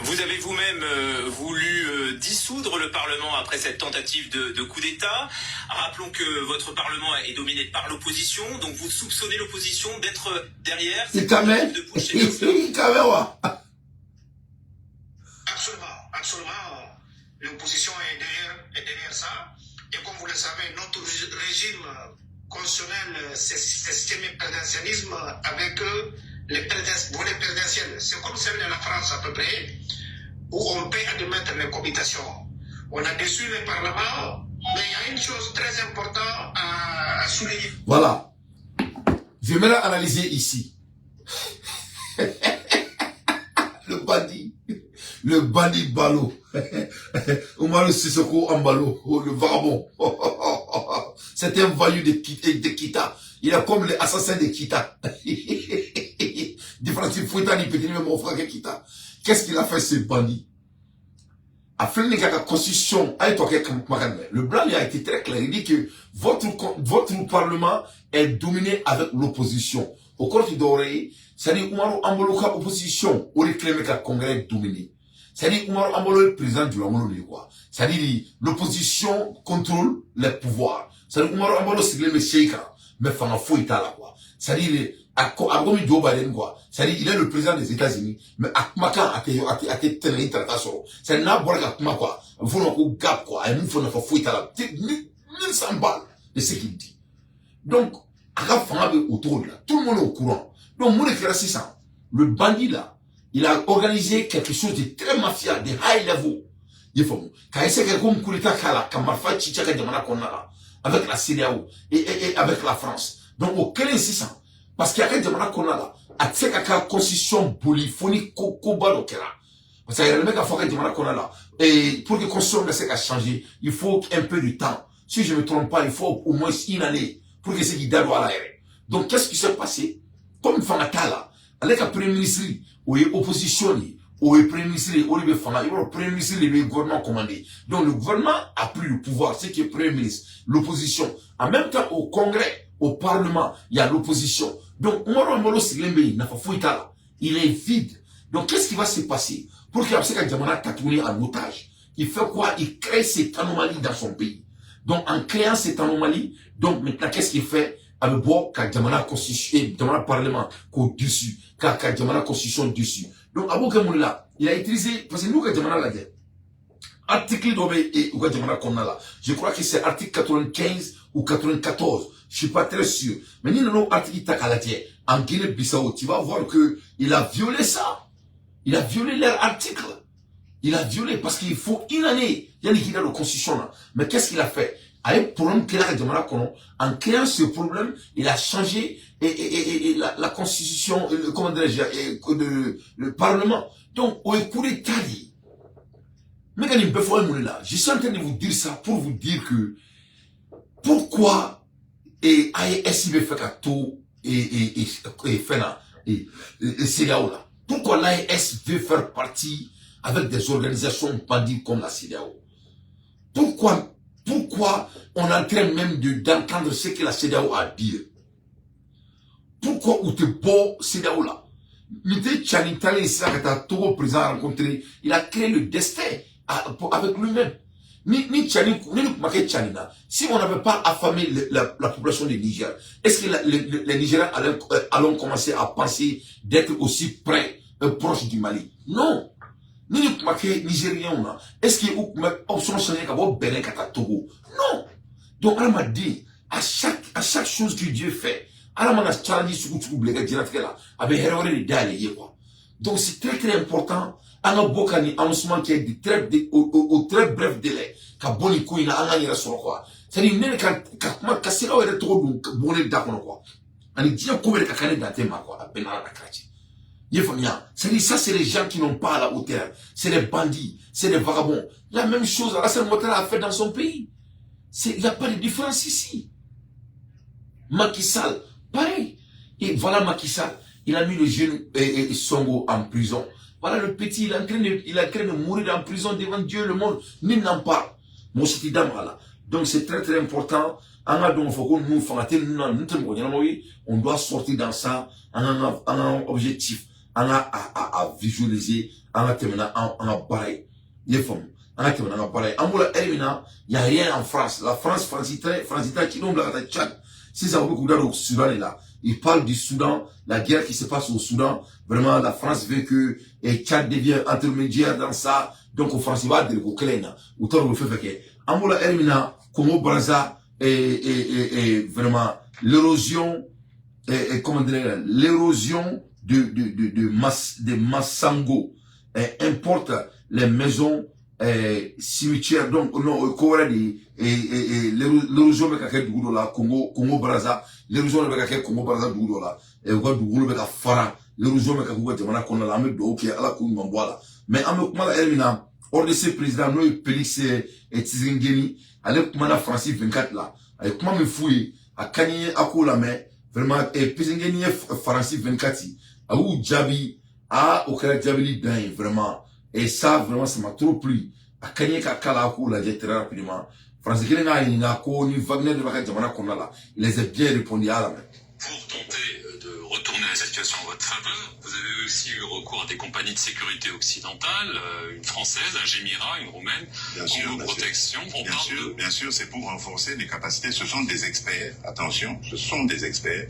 C: Vous avez vous-même voulu dissoudre le Parlement après cette tentative de coup d'État. Rappelons que votre Parlement est dominé par l'opposition, donc vous soupçonnez l'opposition d'être derrière cette tentative de putsch.
D: Absolument. L'opposition est derrière ça. Et comme vous le savez, notre régime constitutionnel, c'est système présidentialisme avec les volets présidentiels. C'est comme celle de la France à peu près, où on peut admettre les cohabitations. On a déçu le Parlement, mais il y a une chose très importante à souligner.
A: Voilà. Je vais l'analyser ici. Le bandit Balo. Oumaro Sissoko Ambalo, le vagabond. C'est un vaillou de Kita. Il est comme les assassins de Kita. Qu'est-ce qu'il a fait ce bandit? A fait une constitution. Le blanc a été très clair. Il dit que votre parlement est dominé avec l'opposition. Au cours du doré, c'est-à-dire Oumaro Ambalo ka opposition, ou les clés que congrès est dominé. C'est-à-dire Oumaro Ambalo est le président du Ambalo de quoi. C'est-à-dire l'opposition contrôle les pouvoirs. C'est-à-dire Oumaro Ambalo c'est le Sheikha, mais fanga fouita là quoi. C'est-à-dire Agomi Joe Biden quoi. C'est-à-dire il est le président des États-Unis, mais Akmaka a été tenu traitation. C'est n'a pas Akmaka quoi. Il faut qu'on gap quoi. Il faut qu'on fouita là. 1100 balles de ce qu'il dit. Donc Aga fanga autour de là. Tout le monde est au courant. Donc, mon éclairage, c'est ça. Le bandit, là, il a organisé quelque chose de très mafia, de high level. Il faut, quand il s'est comme coup d'état kala, quand Marfa Chichaka Djamana Konala, avec la CEDEAO et avec la France. Donc, au quel insistant? Parce qu'il y a un Djamana Konala, à Tsekaka constitution polyphonique, Koba Lokera. Parce qu'il y a le mec à Foka Djamana Konala. Et pour que la constitution ne changer, il faut un peu de temps. Si je ne me trompe pas, il faut au moins une année pour que ce qui doit à l'air. Donc, qu'est-ce qui s'est passé? Comme Fangatala, avec le premier ministre, ou l'opposition, ou le premier ministre, ou le premier ministre, le gouvernement commandé. Donc, le gouvernement a pris le pouvoir, c'est qui est le premier ministre, l'opposition. En même temps, au Congrès, au Parlement, il y a l'opposition. Donc, il est vide. Donc, qu'est-ce qui va se passer? Pour qu'il y ait un Djamana Tatouni en otage. Il fait quoi? Il crée cette anomalie dans son pays. Donc, en créant cette anomalie, donc, maintenant, qu'est-ce qu'il fait? Avec bon, quand Djamana constitution, Djamana parlement, dessus, quand Djamana constitution dessus. Donc, Abou Kamoula, il a utilisé, parce que nous, quand Djamana l'a dit, article d'Obé et Djamana Konala, je crois que c'est article 95 ou 94, je suis pas très sûr. Mais nous, nous, article Takalatier, en Guinée-Bissau, tu vas voir que il a violé ça. Il a violé leur article. Il a violé parce qu'il faut une année. Il y a une guide de constitution là. Mais qu'est-ce qu'il a fait? Avec le problème qu'il a demandé en créant ce problème, il a changé la constitution, comment dirais-je, le parlement. Donc, au écoute d'Italie. Mais quand il me fait là, je suis en train de vous dire ça pour vous dire que pourquoi AES veut faire tout et CEDEAO là. Pourquoi l'AES veut faire partie avec des organisations bandies comme la CEDEAO? Pourquoi on est en train même d'entendre ce que la CEDEAO a à dire? Pourquoi ou te beau CEDEAO là? L'idée Tchanitale ici, Togo président rencontré, il a créé le destin avec lui-même. Ni Tchanina, si on n'avait pas affamé la population du Niger, est-ce que les Nigériens allons commencer à penser d'être aussi près, proche du Mali? Non. Ni Nigériens, est-ce qu'il y a option changée comme Bénin Kata Togo? Non. Donc, elle m'a dit, à chaque chose que Dieu fait, elle m'a challengé sur donc, c'est très très important. On a beaucoup d'annoncements qui est au très bref délai. Kaboni Kouina, on a une raison quoi. C'est-à-dire, quand Kassira est trop bon, d'accord quoi. On dit qu'on veut que Kakane daté ma quoi, à Benara Karachi. C'est-à-dire, ça, c'est les gens qui n'ont pas à la hauteur. C'est les bandits, c'est les vagabonds. La même chose, Alassane Ouattara a fait dans son pays. Il n'y a pas de différence ici. Macky Sall, pareil. Et voilà Macky Sall. Il a mis le jeune Songo en prison. Voilà le petit, il est en train de mourir en prison devant Dieu, le monde. Ni n'en parle. Mon city là. Donc c'est très très important. On doit sortir dans ça. On a un objectif. On a à visualiser. On a terminé en pareil. Les femmes. On a terminé en pareil. En moula Elmina, il n'y a rien en France. La France, France-Italie, qui n'ont pas de Tchad. Si ça vous regarde au Soudan est là. Il parle du Soudan, la guerre qui se passe au Soudan. Vraiment, la France veut que Tchad devienne intermédiaire dans ça. Donc, au France, il va dire au Kélène. Ou tant le fait que. Amoula Elmina, Congo Brazza, et vraiment, l'érosion, comment dire, l'érosion de Massango, importe les maisons, cimetières, donc, non, l'érosion de Kaké Dougou là, Congo Brazza, l'érosion de Kaké Congo Brazza Dougou là, et Dougou de Fara, l'érosion de Kaké Jamana Kona la, mais ok, à la Koumou Mamboala. Mais en me kumala Elmina, hors de ces présidents, nous, Félix et Tizingeni, allez kumala Francis 24 là, allez comment me fouiller, à Kanye, à Koula, mais, vraiment, et Tizingeni Francis 24, à où Djabi, à Okara Djabi Dain, vraiment, et ça, vraiment, ça m'a trop plu. À Kanye Kakala Koula, j'ai très rapidement. Francis Kelena, il a connu Wagner de Bakay Jamana Konala. Il les a bien répondu à la main.
E: Pour tenter de retourner la situation en votre faveur, vous avez aussi eu recours à des compagnies de sécurité occidentales, une française, un Gémira, une roumaine, Congo Protection.
F: Bien sûr, c'est pour renforcer les capacités. Ce sont des experts, attention, ce sont des experts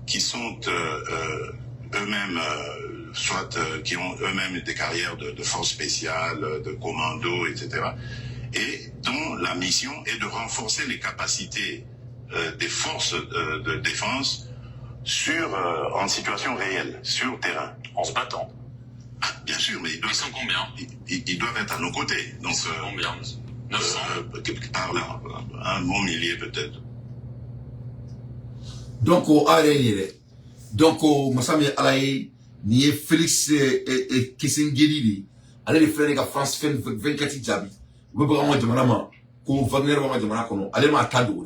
F: qui sont eux-mêmes, qui ont eux-mêmes des carrières de forces spéciales, de commandos, etc. Et dont la mission est de renforcer les capacités des forces de défense en situation réelle, sur terrain.
E: En se battant.
F: Ah, bien sûr, mais
E: Ils sont combien?
F: ils doivent être à nos côtés. Donc,
E: Ils sont combien, monsieur? 900?
F: Quelque part là, un bon millier peut-être.
A: Donc, Massami Alaye, ni Félix Kissingeli, allez les frères de France 24 Jabi. Vous pouvez vraiment demander, qu'on Wagner va demander, allez m'attendre,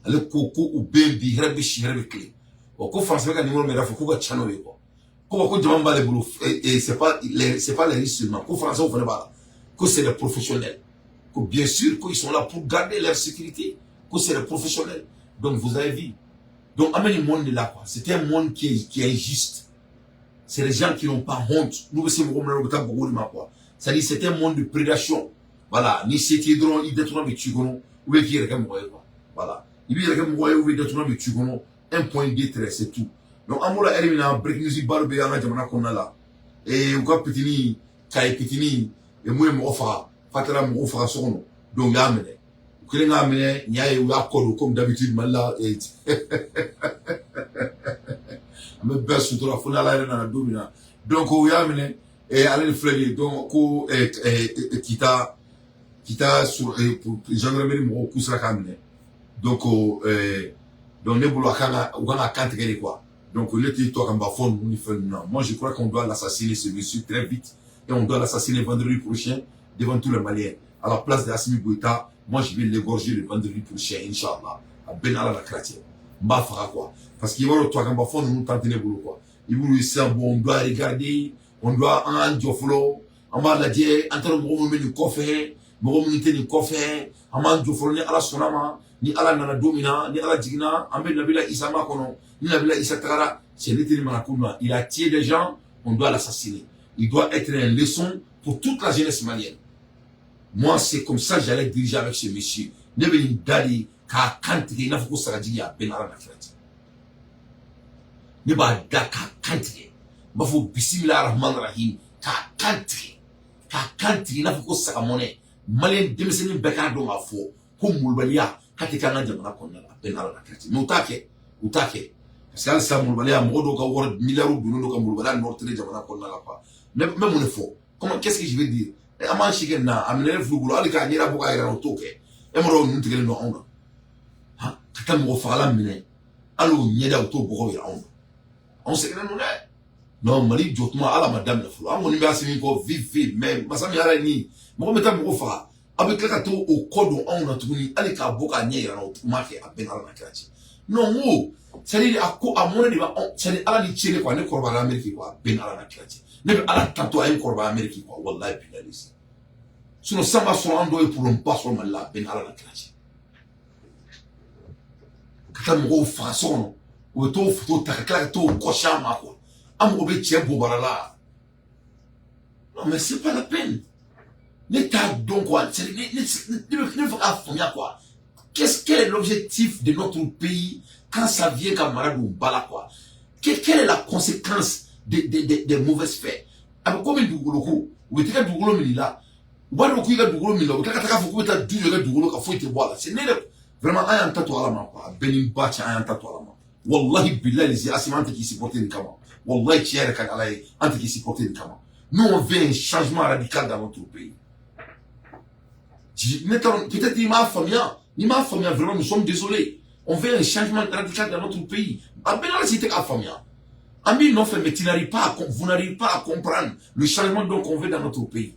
A: allez Coco ou Baby, Rabishi, Rabikli. Au coup, France, avec un numéro, mais il faut qu'on chano. Qu'on demande les boulots, et c'est pas les risques seulement. Qu'au français, on fait pas. Que c'est les professionnels. Que bien sûr, qu'ils sont là pour garder leur sécurité. Que c'est les professionnels. Donc, vous avez vu. Donc, amenez le monde là, quoi. C'est un monde qui est injuste. C'est les gens qui n'ont pas honte. Nous, c'est quoi. C'est-à-dire, c'est un monde de prédation. Voilà. Ni c'était drôle, il détourne mes tugonos, ou bien qui est comme moi, voilà. Il y a comme moi, ou bien détourne mes tugonos, un point de détresse, c'est tout. Donc, amola elimina, break music, balu, béana, jamana, qu'on a là. Et, ou quoi, petini, kaye, petini, et moi, m'offra, fatala, m'offra, son. Donc, y'a amené. Qu'il a amené, il y a eu un code, comme d'habitude, mal et. Me baisse sur la fona là, dans la domina. Donc, il y a amené, et allez le flyer, donc, quitta sur, gendarmerie, mon coup, ça amené. Donc, donc, ne boulot à canter quoi. Donc, le territoire en bas fond, moi, je crois qu'on doit l'assassiner, ce monsieur, très vite. Et on doit l'assassiner vendredi prochain, devant tous les Maliens. À la place d'Assimi Goïta, moi, je vais l'égorger le vendredi prochain, Inch'Allah. À Benalla la chrétienne. M'a fera quoi. Parce qu'il va le toit en bas fond, nous tenter les boulots quoi. Il vous le bon, on doit regarder, on doit en dioflo, on va la dire, en tant que moment de coffre, moromité de coffre, on va dioflo, ni à la sonama, ni à la nana domina, ni à la digna, en bas de la Isama kono, ni la villa Isatara, c'est l'éternel. Il a tué des gens, on doit l'assassiner. Il doit être une leçon pour toute la jeunesse malienne. Moi, c'est comme ça que j'allais diriger avec ce monsieur. Ne venez d'aller, qu'à canter, n'a pas ça dire à Benara la Créative. Ne va pas qu'à canter. Ma faut bismillah rahman rahim, qu'à canter, n'a pas ça monnaie. Malien, démissionné, bécard dans la faux, comme Moulbalia, quand il y a un diamant qu'on a, Benara la Créative. Mais ou taquet. Parce que ça, Moulbalia, Modo, Kawar, Milaro, Bruno, Moulbala, Norte, diamant qu'on a pas. Même on est faux. Comment, qu'est-ce que je vais dire? Aman chicken na amene flugulo ali ka nyira buka ira no toke e moro nu tigele no ona ha kata mo fala mine alu nyeda to buko ira ona on se kena no ne no mali jotuma ala madame la fulu amoni be asimi ko vivi mais masami ala ni mo meta buko fa avec la to o kodo ona tuguni ali ka buka nyira no make aben ala na krachi no mo c'est à ko amone de ba c'est ala ni chele kwa ne korba na ameriki kwa ben ala na krachi ne be ala tanto ay korba ameriki kwa wallahi bilalis sinon ça va sur un doigt pour un pas sur la ben ala la krachi kata mo façon o to photo takala to kocha ma quoi am be tien bobarala non mais c'est pas la peine l'état donc quoi c'est ne faut pas faire quoi quel est l'objectif de notre pays quand ça vient comme Maradou Bala quoi quelle est la conséquence des mauvaises faits avec comme du golo ou était du golo là wado ku ga dugolo mi lo ka fu ko ta du ga dugolo ka foite bola c'est ne vraiment ayan tatu ala ma quoi benin ba cha ayan tatu ala ma wallahi billahi les asimante qui supporter le kama wallahi tiere ka ala anti qui supporter le kama nous on veut un changement radical dans notre pays peut-être ni ma famille vraiment nous sommes désolés on veut un changement radical dans notre pays abena c'était ka famille ami non fait mais vous n'arrivez pas à comprendre le changement donc on veut dans notre pays.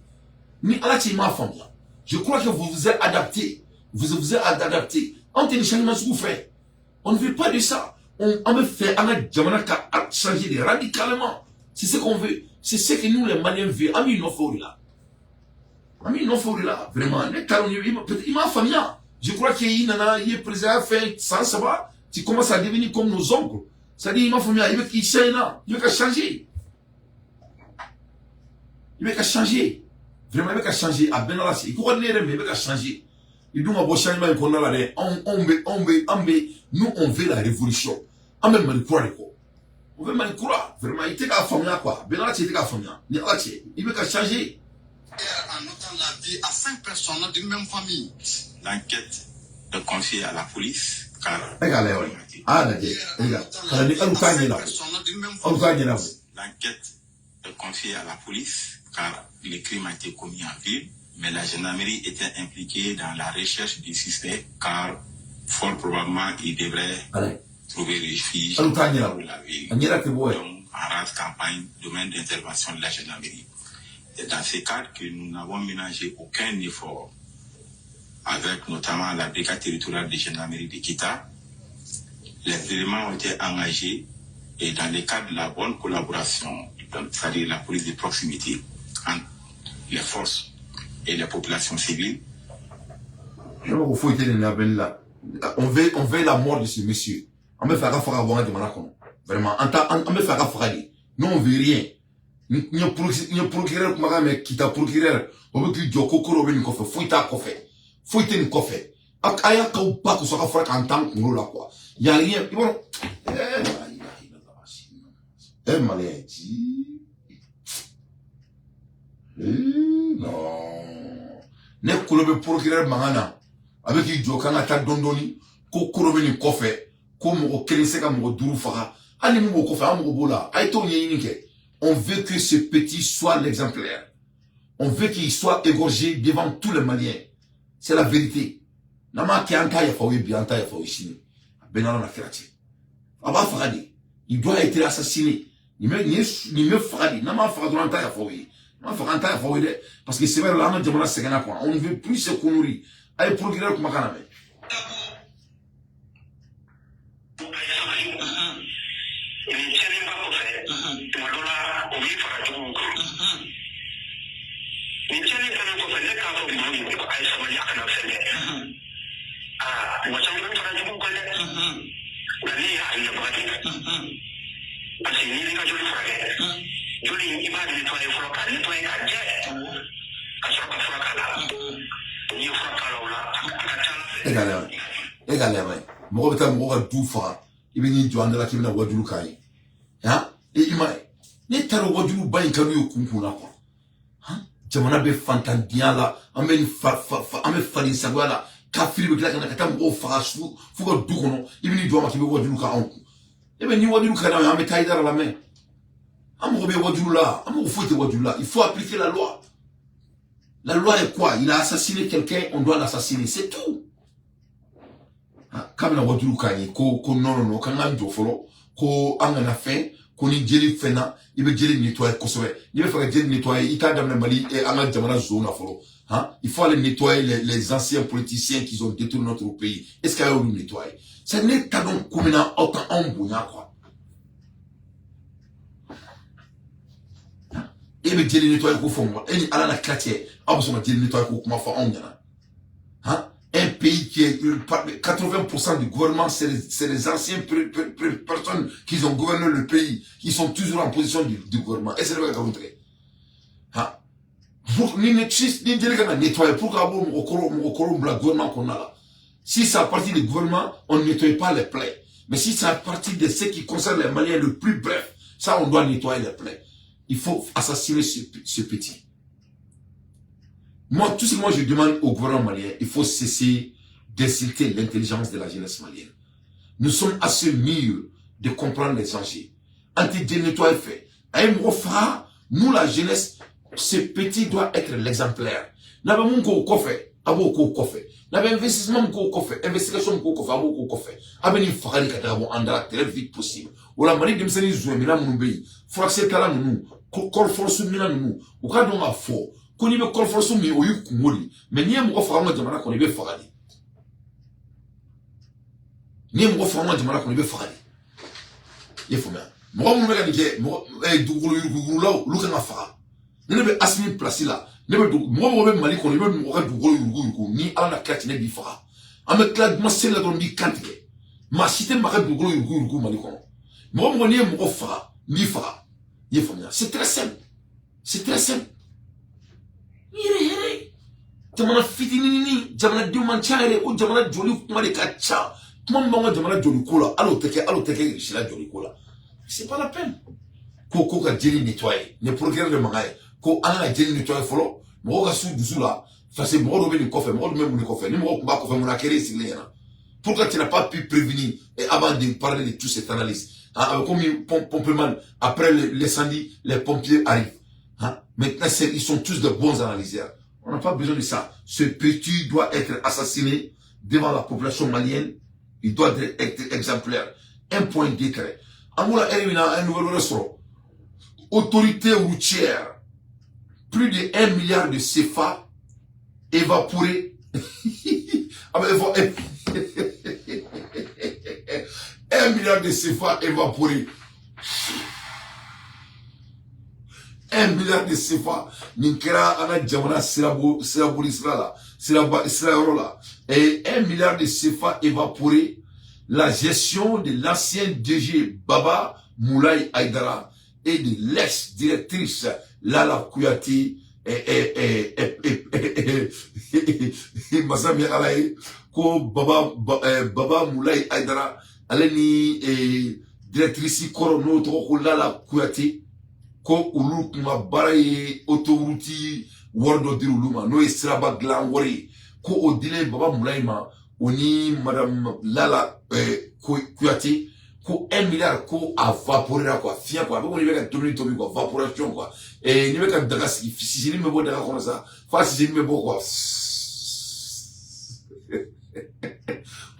A: Mais à la famille, je crois que vous vous êtes adapté. Vous vous êtes adapté. On t'a changement ce que vous faites. On ne veut pas de ça. On veut faire changer radicalement. C'est ce qu'on veut. C'est ce que nous les Maliens veulent. Ami non faut là. Ami non faut là. Vraiment. Il m'a famille. Je crois qu'il y a un président fait sans savoir. Tu commences à devenir comme nos oncles. C'est-à-dire il m'a famille. Il veut qu'il change là. Il veut changer. Il veut changer. Vraiment, il va changer à Benalla. Il faut il va changer. Il doit avoir changement qu'on a là. Nous, on veut la révolution. On veut mal croire quoi. On veut mal croire. Vraiment, il était à famille quoi. Benalla, il était à famille. Il va changer.
G: En notant la vie à 5 personnes d'une même famille.
E: L'enquête
F: de confier à la police, car l'enquête est confiée à la police, car le crime a été commis en ville, mais la gendarmerie était impliquée dans la recherche du suspect, car fort probablement il devrait trouver refuge dans la ville. Donc, en rase campagne, domaine d'intervention de la gendarmerie. C'est dans ce cadre que nous n'avons ménagé aucun effort avec notamment la brigade territoriale de gendarmerie de Kita. Les éléments ont été engagés et dans le cadre de la bonne collaboration, c'est-à-dire la police de proximité entre les forces et les populations civiles.
A: On veut la mort de ce monsieur. On veut faire un vraiment, on veut faire un nous on veut rien. Nous procureur qui t'a procureur, on veut que Djoko Koro vienne kofe, fouita kofe, fouite une kofe. Aya kao pas que ça va faire en temps qu'on là quoi. Y a rien. Non. Ne kolobe procureur mangana avec Djoko ngata dondoni ko Koro vienne kofe, ko mo kelise ka mo duru fara. Ali mo kofe amu bola. Ay to nyinike. On veut que ce petit soit l'exemplaire. On veut qu'il soit égorgé devant tous les Maliens. C'est la vérité. Nama ki anta ya fawi bi anta ya fawi chini. Benana na kirati. Aba Faradi, il doit être assassiné. Ni me Faradi, nama Faradi anta ya fawi. Nama Faradi anta ya fawi de parce que c'est vrai là on demande segana quoi. On ne veut plus ce conneries. Ay procureur kuma kana me. Également, moi je vais tout faire. Il vient de joindre la qui vient de voir du Lukai. Hein? Et il m'a dit, tu as le droit de nous bailler quand nous comprenons quoi. Hein? Jamana be fantandia là, amen fali sagwa là, kafiri be kaka nakata mo fasu, fuko dukono, il vient de joindre qui veut voir du Lukai en coup. Et bien, nous voir du Lukai là, on met taïda à la main. Amour be voir du là, amour faut te voir du là. Il faut appliquer la loi. La loi est quoi? Il a assassiné quelqu'un, on doit l'assassiner, c'est tout. Comme la voix du Lukai, ko non, quand on a folo, ko angana fait, ko ni jeli fena, il veut jeli nettoyer kosowe. Il veut faire jeli nettoyer, il t'a dans le Mali et anga jamana zone à folo. Hein? Il faut aller nettoyer les anciens politiciens qui ont détruit notre pays. Est-ce qu'il y a eu nettoyer? Ça n'est pas donc comme un autant en bouillard, quoi. Il veut jeli nettoyer ko fond, et il a la clatier, absolument jeli nettoyer ko kuma fa ongana. Hein? Un pays qui est 80% du gouvernement, c'est les anciennes personnes qui ont gouverné le pays, qui sont toujours en position du gouvernement. Et c'est le cas de nettoyer. Pourquoi le gouvernement qu'on a là? Si c'est à partir du gouvernement, on ne nettoie pas les plaies. Mais si c'est à partir de ce qui concerne les Maliens le plus bref, ça on doit nettoyer les plaies. Il faut assassiner ce petit. Moi, tout ce que moi je demande au gouvernement malien, il faut cesser d'insulter l'intelligence de la jeunesse malienne. Nous sommes assez mûrs de comprendre les enjeux. Anti-nettoyer fait. Nous, la jeunesse, ce petit doit être l'exemplaire. N'avons pas kofe, abo ko kofe. N'avons investissement ko kofe, investigation ko kofe, abo ko kofe. Abeni fakari kata abo andra très vite possible. Ola mali demseni zoué mina munubei. Fraxé kala nous, kol force mina nous. Ou ka donga fo. Qu'on y veut confronter mais au yuk mori mais ni am oframa jamana qu'on y veut farali ni am oframa jamana qu'on y veut farali il faut bien moi mon mec ni moi dugulu là luka na fara ne be asmi place là ne be moi mo be mali qu'on y veut mo dugulu ni ala na carte ne bi fara am carte moi c'est là dans di carte ma cité ma dugulu mali qu'on moi mo ni mo fara ni fara il faut bien c'est très simple jamana fitini jamana diman chaire o jamana joli kuma de kacha kuma mbanga jamana joli kola alo teke shila joli kola c'est pas la peine ko ka jeli nettoyer ne procureur de mangaye ko ana jeli nettoyer folo mo ka su dusu la Parce que moi, je vais le coffre, moi, je vais le coffre. Ni moi, je vais le coffre, pourquoi tu n'as pas pu prévenir et avant de parler de toute cette analyse? Hein, comme Pompeman, après l'incendie, les pompiers arrivent. Hein? Maintenant, ils sont tous de bons analyseurs. On n'a pas besoin de ça. Ce petit doit être assassiné devant la population malienne. Il doit être exemplaire. Un point de décret. Angola Elimina, un nouvel restaurant. Autorité routière. Plus de 1 milliard de CFA évaporés. 1 milliard de CFA évaporés. 1 milliard de CFA. Ninkera ana jamana sirabolisra la. Et 1 milliard de CFA évaporés. La gestion de l'ancien DG Baba Moulay Aïdara et de l'ex-directrice Lala Kouyaté Masami Alaye ko Baba Moulay Aïdara aleni directrice korono to Lala Kouyaté ko ulu kuma baraye autoroute wardo diruluma no esraba glan wori ko odile Baba Moulay ma oni madame Lala Kouyaté ko 1 milliard ko a vaporé quoi fien quoi on y va tourner quoi vaporation quoi et ni va daga si ni me bo daga comme ça fa si ni me bo quoi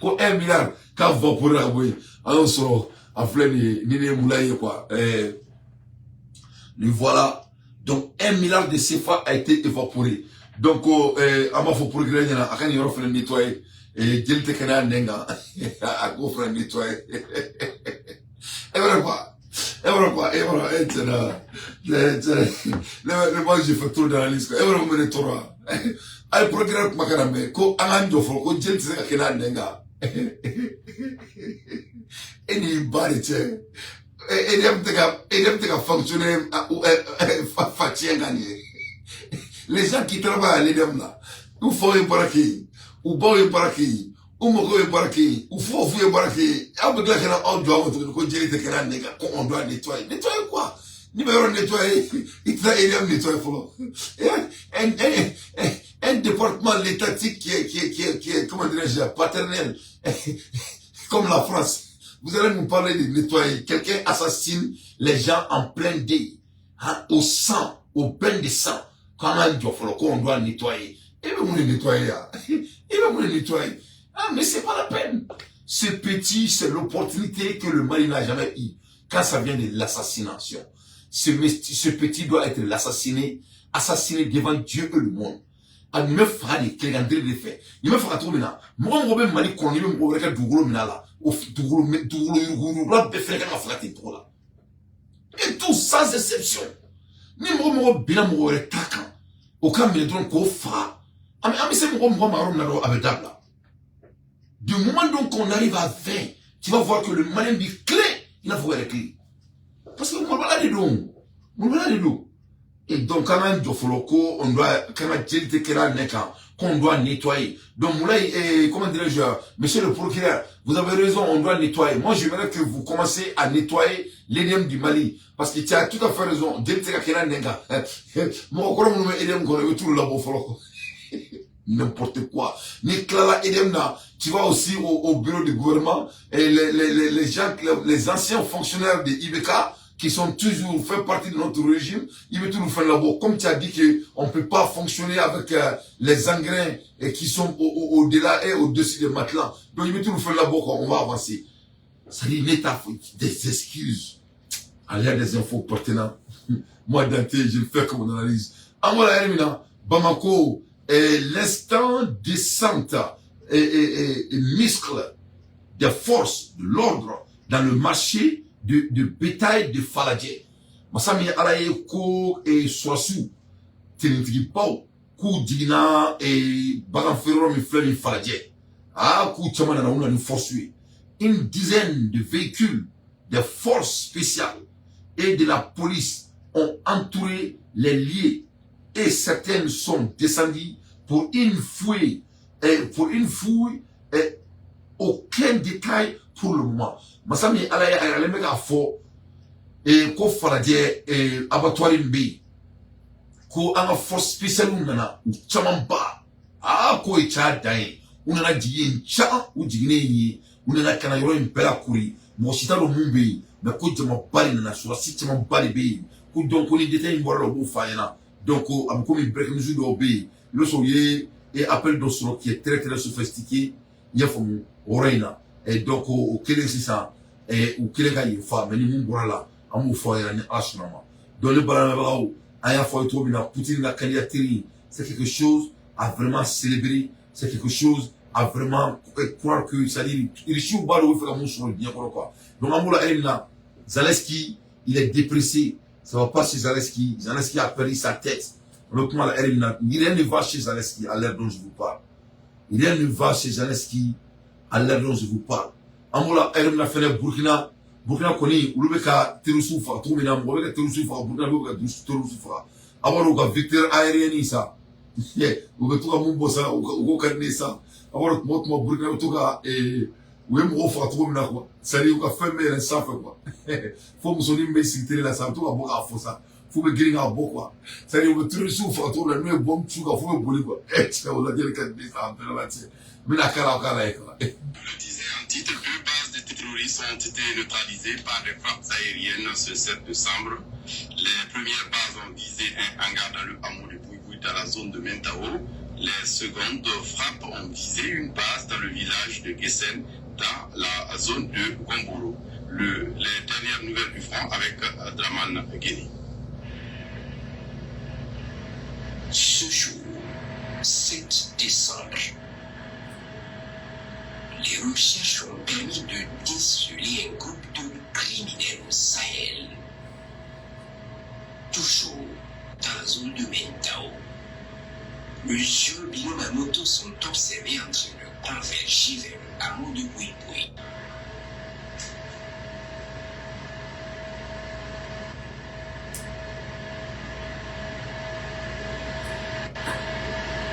A: ko 1 milliard ka vaporé boy alors so en plein ni moulay quoi le voilà donc 1 milliard de CFA a été évaporé donc à ma faut progresser na akani yoro fait nettoyer et Dieu te connaît nenga à go frère nettoyer et voilà le moi j'ai fait trop d'analyse quoi et voilà me nettoyer ay programme makarambe ko anganjo fo ko Dieu te connaît nenga et ni barite et dem te fonctionner fatien gagner les gens qui travaillent les dem là ou faut un baraki ou bon un baraki ou moko un baraki ou faut un baraki avec la kana on doit ko Dieu te connaît nenga ko on doit nettoyer quoi numéro nettoyer il faut nettoyer faut un département l'étatique qui est comment dirais-je paternel comme la France. Vous allez nous parler de nettoyer. Quelqu'un assassine les gens en plein dé, hein, au sang, au bain de sang. Comment on doit nettoyer? Et bien, on les nettoyer. Ah, mais c'est pas la peine. Ce petit, c'est l'opportunité que le Mali n'a jamais eu. Quand ça vient de l'assassination. Ce petit doit être assassiné devant Dieu et le monde. Ah, il me fera des calendriers de faits. Il me fera tout maintenant. Moi, on va Mali qu'on y me regarde du gros là. Et tout sans exception. Ni moi bien moi takan. Aucun me donne qu'on fera. Ah mais c'est moi marron naro avec dabla. Du moment donc qu'on arrive à 20, tu vas voir que le malin dit clé, il a voir les clés. Parce que moi voilà les dos. Et donc quand même on doit quand même tirer kera neka qu'on doit nettoyer. Donc Moulay comment dirais-je, monsieur le procureur, vous avez raison, on doit nettoyer. Moi j'aimerais que vous commencez à nettoyer l'EDM du Mali parce que tu as tout à fait raison. N'importe quoi. Ni Clara Edemna, tu vas aussi au bureau du gouvernement et les gens, les anciens fonctionnaires de IBK qui sont toujours fait partie de notre régime, ils veulent tout nous faire là-bas. Comme tu as dit qu'on ne peut pas fonctionner avec les engrais qui sont au-delà et au-dessus des matelas. Donc ils veulent tout nous faire là-bas, on va avancer. Ça dit l'État, des excuses. Il y a des infos pertinentes. Moi, Dante, je le fais comme on analyse. Angola Elimina, Bamako, l'instant descente et muscle des forces de l'ordre dans le marché de bétail de Faladje. Masami alaye ko soasu tenintigi pau ku digina bagan ferro mi fleuve Faladje. Ah ku chamana na una ni force. Une dizaine de véhicules des forces spéciales et de la police ont entouré les lieux et certaines sont descendues pour une fouille et aucun détail pour le moment. Masami alaye mega fo et ko Faladje abattoir mbi ko anga force spéciale nana chamamba Ah, ko cha dai. Una na jigin cha u jigine yi. Una na kana yoro impela kuri. Mo sitaro mumbe. Mais ko jama bari na sura si jama bari be. Ko donc ko ni détail mboro bo fa yana. Donc am ko mi break mesure do be. Le soye et appel de solo qui est très très sophistiqué. Yafomu oreina. Et donc au kele ça et au kele ga yi fa mais ni mun bora la amu fa yana ni asnama. Dans le balana bao aya fa to mina Poutine la candidature. C'est quelque chose à vraiment célébrer, c'est quelque chose à vraiment croire que ça dit il chou balo fait comme sur bien quoi. Donc Amoula Elina Zaleski, il est dépressé, ça va pas chez Zaleski a perdu sa tête. Donc Amoula Elina, rien ne va chez Zaleski à l'heure dont je vous parle. Rien ne va chez Zaleski à l'heure dont je vous parle. Amoula Elina fait le Burkina koni ulubeka terusufa tumina mbobeka terusufa Burkina bobeka terusufa. Abaro ka Victor aérien ça. Ukatuka mumbosa ukokanisa abaro motmo Burkina utuka wemo fa tumina kwa sari uka femme safa kwa fo musoni mbesitire la sa tuka boka fosa fo be giringa bokwa sari uka terusufa to la no bom tuka fo boli kwa ça on a dit que ça en là-dessus mais la kala
F: Je le disais en titre, 2 bases de terroristes ont été neutralisées par les frappes aériennes ce 7 décembre. Les premières bases ont visé un hangar dans le hameau de Bouiboui dans la zone de Mentao. Les secondes frappes ont visé une base dans le village de Guessen dans la zone de Gomboro. Les dernières nouvelles du front avec Draman Guéni.
G: Ce jour, 7 décembre, les recherches ont permis de déceler un groupe de criminels au Sahel. Toujours dans la zone de Mentao, plusieurs binômes à moto sont observés en train de converger vers le hameau de Bouiboui.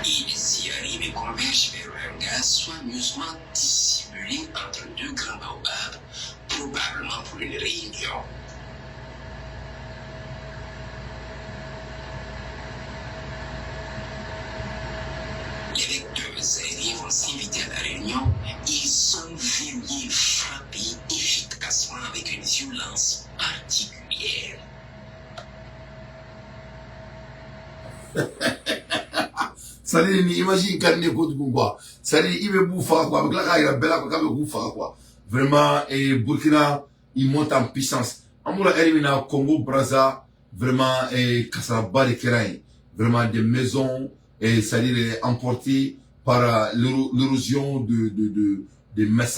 G: Ils y arrivent et convergent vers un hangar soigneusement dissimulé entre 2 grands baobabs, probablement pour une réunion. Les vecteurs aériens vont s'inviter à la réunion. Ils sont verrouillés, frappés efficacement avec une violence particulière.
A: Sali ni imagine garne ko du quoi. Sali ibe boufa quoi, avec la caille bella quoi, avec boufa quoi. Vraiment et Burkina il monte en puissance. Amoula Elimina Congo Brazza vraiment et Kasaba de Kerain. Vraiment des maisons et c'est-à-dire emportées par l'érosion de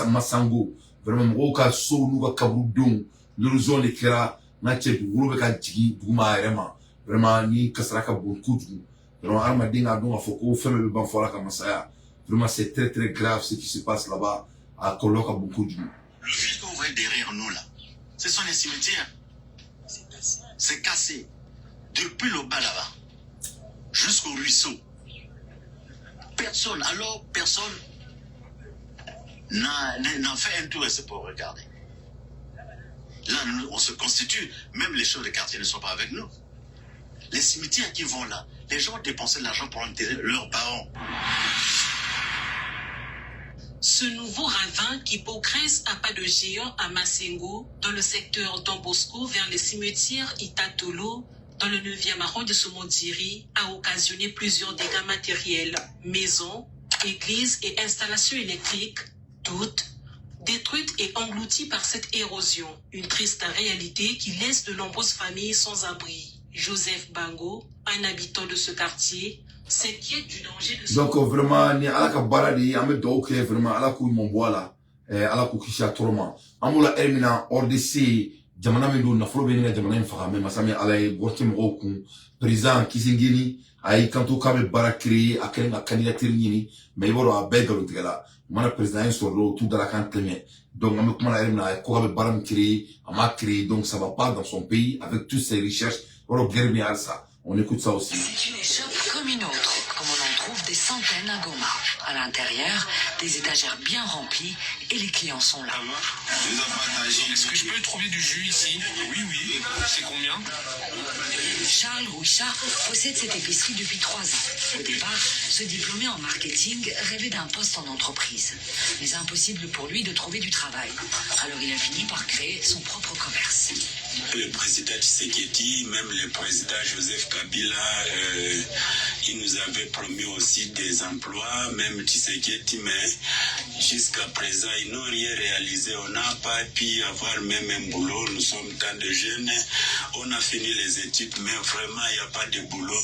A: Massango. Vraiment Roka So Nuga Kaboudon, l'érosion de Kera, Nache Roubeka Djigi, Douma vraiment ni Kasraka Bourkou. Vraiment, c'est très très grave ce qui se passe là-bas à Koloka beaucoup de monde.
F: Le fil qu'on voit derrière nous là, ce sont les cimetières. C'est cassé. Depuis le bas là-bas, jusqu'au ruisseau. Personne n'en fait un tour et c'est pour regarder. Là, on se constitue, même les chefs de quartier ne sont pas avec nous. Les cimetières qui vont là, les gens ont dépensé de l'argent pour enterrer leurs parents.
B: Ce nouveau ravin qui progresse à pas de géant à Massengo, dans le secteur d'Ambosco vers les cimetières Itatolo, dans le 9e arrondissement d'Iri, a occasionné plusieurs dégâts matériels, maisons, églises et installations électriques, toutes détruites et englouties par cette érosion. Une triste réalité qui laisse de nombreuses familles sans abri. Joseph Bango, un habitant de ce quartier, s'inquiète du danger de ce...
A: Donc vraiment, ni ala ka baradi, ame donc vraiment ala ku mon boila, ala ku kisha torma. Amoula Elmina ordesi jamana me do na flo benina jamana mfaka me masami ala e borti mo ku président Kisingini ay kanto kabe barakri akenga candidature nyini mais boro a bedro tigala mana président sur lo tout dans la cantemé. Donc ame kuma Elmina ko kabe baram créé, ama créé donc ça va pas dans son pays avec toutes ses recherches. On écoute ça aussi.
H: C'est une échoppe comme une autre, comme on en trouve des centaines à Goma. À l'intérieur, des étagères bien remplies et les clients sont là.
E: Est-ce que je peux trouver du jus ici? Oui, oui. C'est combien?
H: Charles Rouicha possède cette épicerie depuis 3 ans. Au départ, ce diplômé en marketing rêvait d'un poste en entreprise. Mais impossible pour lui de trouver du travail. Alors il a fini par créer son propre commerce.
G: Le président Tshisekedi, même le président Joseph Kabila, il nous avait promis aussi des emplois, même Tshisekedi, mais jusqu'à présent, ils n'ont rien réalisé. On n'a pas pu avoir même un boulot. Nous sommes tant de jeunes. On a fini les études, mais vraiment, il n'y a pas de boulot.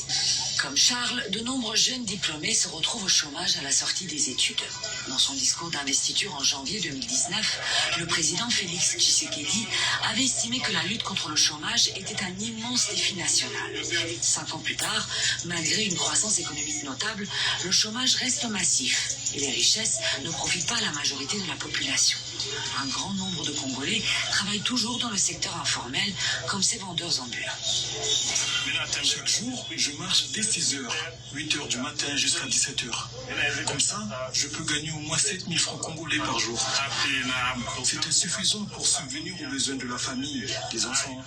H: Comme Charles, de nombreux jeunes diplômés se retrouvent au chômage à la sortie des études. Dans son discours d'investiture en janvier 2019, le président Félix Tshisekedi avait estimé que la lutte contre le chômage était un immense défi national. 5 ans plus tard, malgré une croissance économique notable, le chômage reste massif et les richesses ne profitent pas à la majorité de la population. Un grand nombre de Congolais travaillent toujours dans le secteur informel, comme ces vendeurs ambulants.
I: Chaque jour, je marche dès 6h, 8h du matin jusqu'à 17h. Comme ça, je peux gagner au moins 7000 francs congolais par jour. C'est insuffisant pour subvenir aux besoins de la famille, des enfants.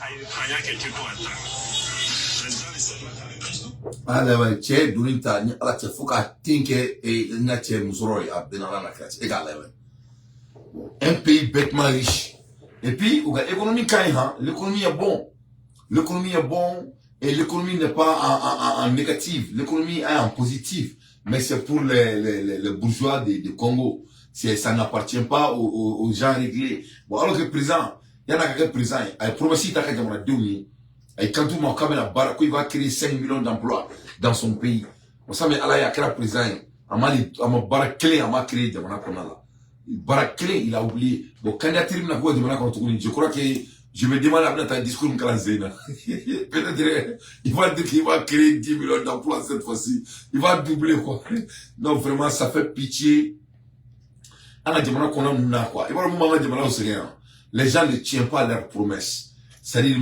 A: Un pays bêtement riche. Et puis, l'économie l'économie est bon. L'économie est bon et l'économie n'est pas en négatif. L'économie est en positif. Mais c'est pour les bourgeois de Congo. Ça n'appartient pas aux gens réglés. Bon, alors que le président, il y en a quelques présidents, il promet qu'il va créer 5 millions d'emplois dans son pays. Vous savez, il y a un président, il a oublié. Bon, candidature, je crois que je me demande après un discours peut-être il va dire qu'il va créer 10 millions d'emplois cette fois-ci. Il va doubler quoi. Non, vraiment, ça fait pitié. Les gens ne tiennent pas leurs promesses. C'est-à-dire,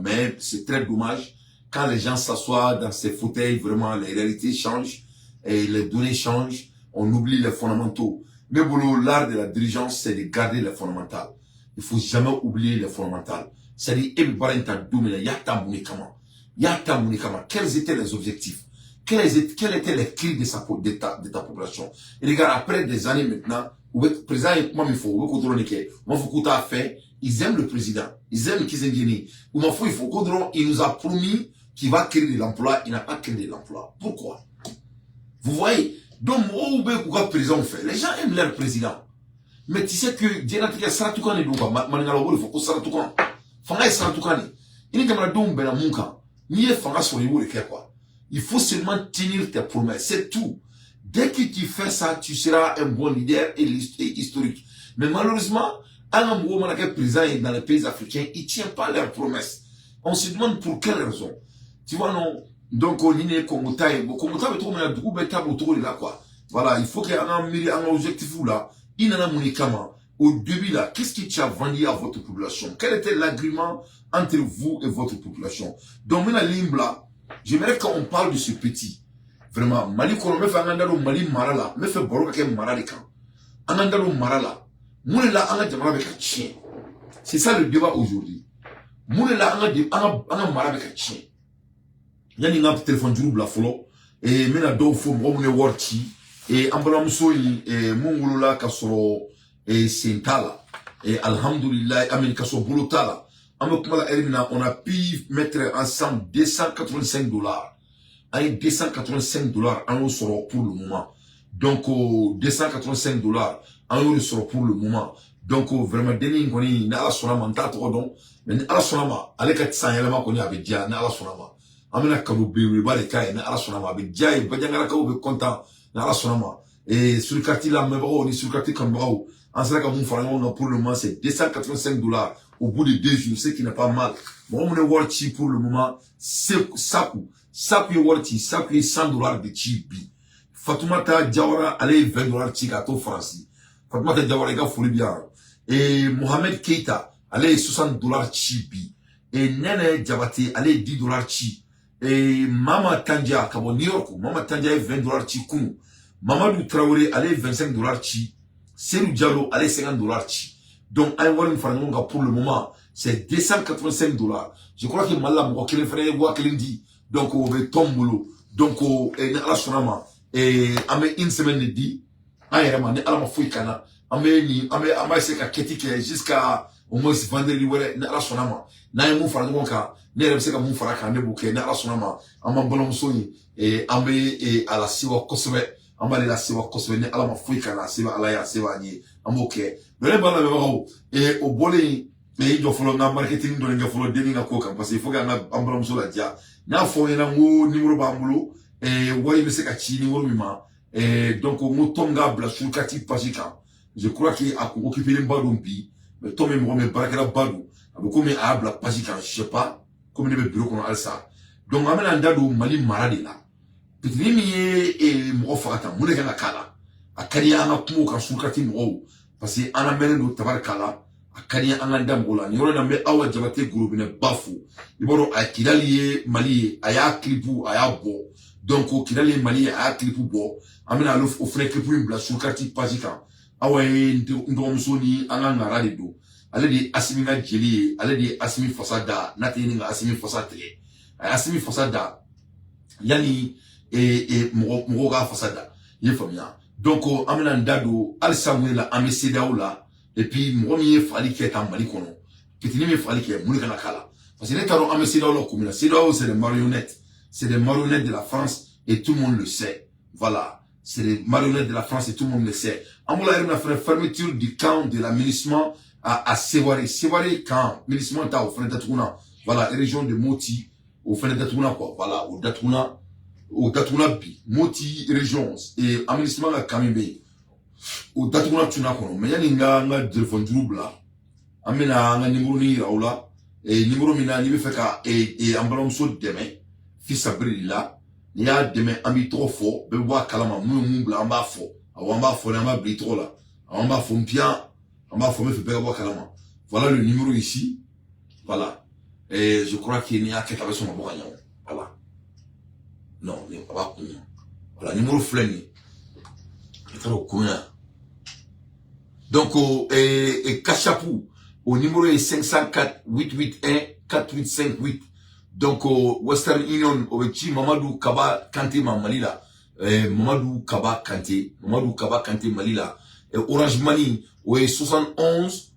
A: mais c'est très dommage. Quand les gens s'assoient dans ces fauteuils, vraiment, les réalités changent et les données changent. On oublie les fondamentaux. Mais l'art de la dirigeance, c'est de garder les fondamentaux. Il faut jamais oublier les fondamentaux. C'est-à-dire, quels étaient les objectifs? Quels étaient les cris de ta population? Et les gars, après des années maintenant, le président, ils aiment le président. Ils aiment qu'ils aient gagné. Il nous a promis qu'il va créer de l'emploi. Il n'a pas créé de l'emploi. Pourquoi? Vous voyez? Donc, le président fait. Les gens aiment leur président. Mais tu sais que, il faut seulement tenir tes promesses. C'est tout. Dès que tu fais ça, tu seras un bon leader et historique. Mais malheureusement, un président dans les pays africains, il ne tient pas leurs promesses. On se demande pour quelle raison. Tu vois, non? Donc, on est comme voilà, il faut qu'il y ait un objectif là. Il y a un au début là, qu'est-ce que tu as vendu à votre population? Quel était l'agrément entre vous et votre population? Donc, maintenant, là, j'aimerais qu'on parle de ce petit. Vraiment, Mali, quand on me fait un Mali Marala, me fait boro avec Maralika. Un andalo Marala. Moune là, un jamara avec un chien. C'est ça le débat aujourd'hui. Moune là, un mara avec un chien. Il y a un téléphone du la follow. Et maintenant, donc, faut me voir qui. Et ambulamusoyi et mungulula kasoro et sentala et alhamdulillah amen kaso bulotala amekmala elimina on a pu mettre ensemble $285 avec $285 en sort pour le moment. Donc $285 en sort pour le moment. Donc vraiment deni ngoni na ala sonama ntato don mais ala sonama aleka tsanyelema koni abedja na ala sonama amena kabo bewe ba le kai na ala sonama abedja e bajangara kabo be content na ala sonama et sur le quartier là même on est sur le quartier comme bravo en cela comme on pour le moment c'est $285 au bout de 2 jours, ce qui n'est pas mal. Bon on est worthy pour le moment c'est saku worthy saku $100 de chibi Fatoumata Diawara allez $20 chikato franci Fatoumata Diawara ga folie bien et Mohamed Keita allez $60 chibi et Nene Diabate allez $10 chi et Mama Tandja kabo New York Mama Tandja $20 chi kunu Mamadou Traoré allait $25 chi. Serou Diallo allait $50 chi. Donc, un wari m'faranga pour le moment, c'est $285. Je crois que Mala m'a qu'il ferait voir qu'il dit. Donc, on va tomber. Donc, ala sonama. Et, ame une semaine de dit. Ayerama, ne ala ma fouille kana. Ame essayer qu'à kétique jusqu'à, au moins, vendredi, ne ala sonama. Na y'a mon faranga ka. Ne y'a ka mon faranga ne bouquet, ne ala sonama. Ame balon soni. Et, ame, à la siwa kosove. Ame la siwa kosove, ne ala ma fouille kana. Siwa alaya, siwa ni. Ame ok. Le bala me et au bolé, et il doit falloir un marketing dans le follow dealing à coca, parce qu'il faut qu'on a un bram sur la dia. N'a faut un mot, numéro bamboulot, et ouais, mais c'est qu'à numéro mima. Et donc, au mot tonga, bla, sur kati pasika. Je crois qu'il a occupé les badumpi, mais toi même, mais pas la badou. Avec combien à bla pasika, je sais pas, comme les bureaux qu'on a ça. Donc, amène un dado, mali marade là. Petit et m'offrata, mon égal à kala. À kalia, un peu, quand sur kati m'o. Parce que an amène nos tabarkala, à Kanye Anandam Gola, n'y aura jamais awa jabate groupe ne bafu. Iboro a Kidali Mali, aya klipu, aya bo. Donc, au Kidali Mali, aya klipu bo. Amène à l'offre, offre klipu une blague sur kati pasika. Awa ndomsoni, ananga radido. Allez di Asimi Jeli, allez di Asimi Fasada, Naténinga Asimi Fasate. Asimi Fasada, Yani, et Moroga Fasada. Yé famia. Donc, amène un dado, al Samuel, amé Sedaoula, et puis, m'romier fali qui est en malikono. Petit me fali qui est moulikana kala. Parce que les talons amé Sedaoula comme la Sedao, c'est des marionnettes. C'est des marionnettes de la France, et tout le monde le sait. Voilà. C'est des marionnettes de la France, et tout le monde le sait. Amoula, il a fait fermeture du camp de la munissement à Sévaré. Sévaré, camp, munissement, au fin d'Atouna. Voilà, région de Moti, au fin d'Atouna, quoi. Voilà, au Datouna. Au Datouna Bi, Moti région et aménagement à Kamibé. Au Datouna Tuna kono, mais y'a nga téléphone double là. Amena nga numéro ni raoula et numéro mina ni fait ka et ambalam so demain. Fils Abril là, il y a demain ami trop fort, be bois kalama mou bla amba fort. Awamba fort amba bli trop là. Awamba fort bien, amba fort me fait be bois kalama. Voilà le numéro ici. Voilà. Et je crois qu'il y a quelqu'un avec son abogagnon. Voilà. Non, mais pas comme voilà, numéro flâné. C'est trop commun. Donc, et Kachapou, au numéro est 504 881 4858. Donc, Western Union, au petit Mamadou Kaba Kanté Malila. Mamadou Kaba Kanté Malila. Orange Money, au 71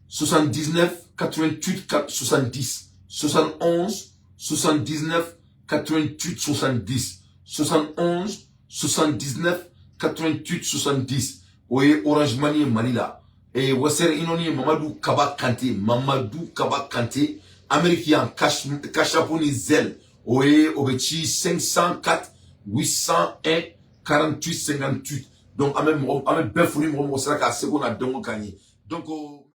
A: 79 88 70. 71 79 88 70 71 79 88 70. Oye Orange Money Manila et Western Union Mamadou Kaba Kanté américain Kachaponi Zel oye Obechi 504 801 48 58. Donc amène ben fourni mo sera ka seconde à donc gagner. Donc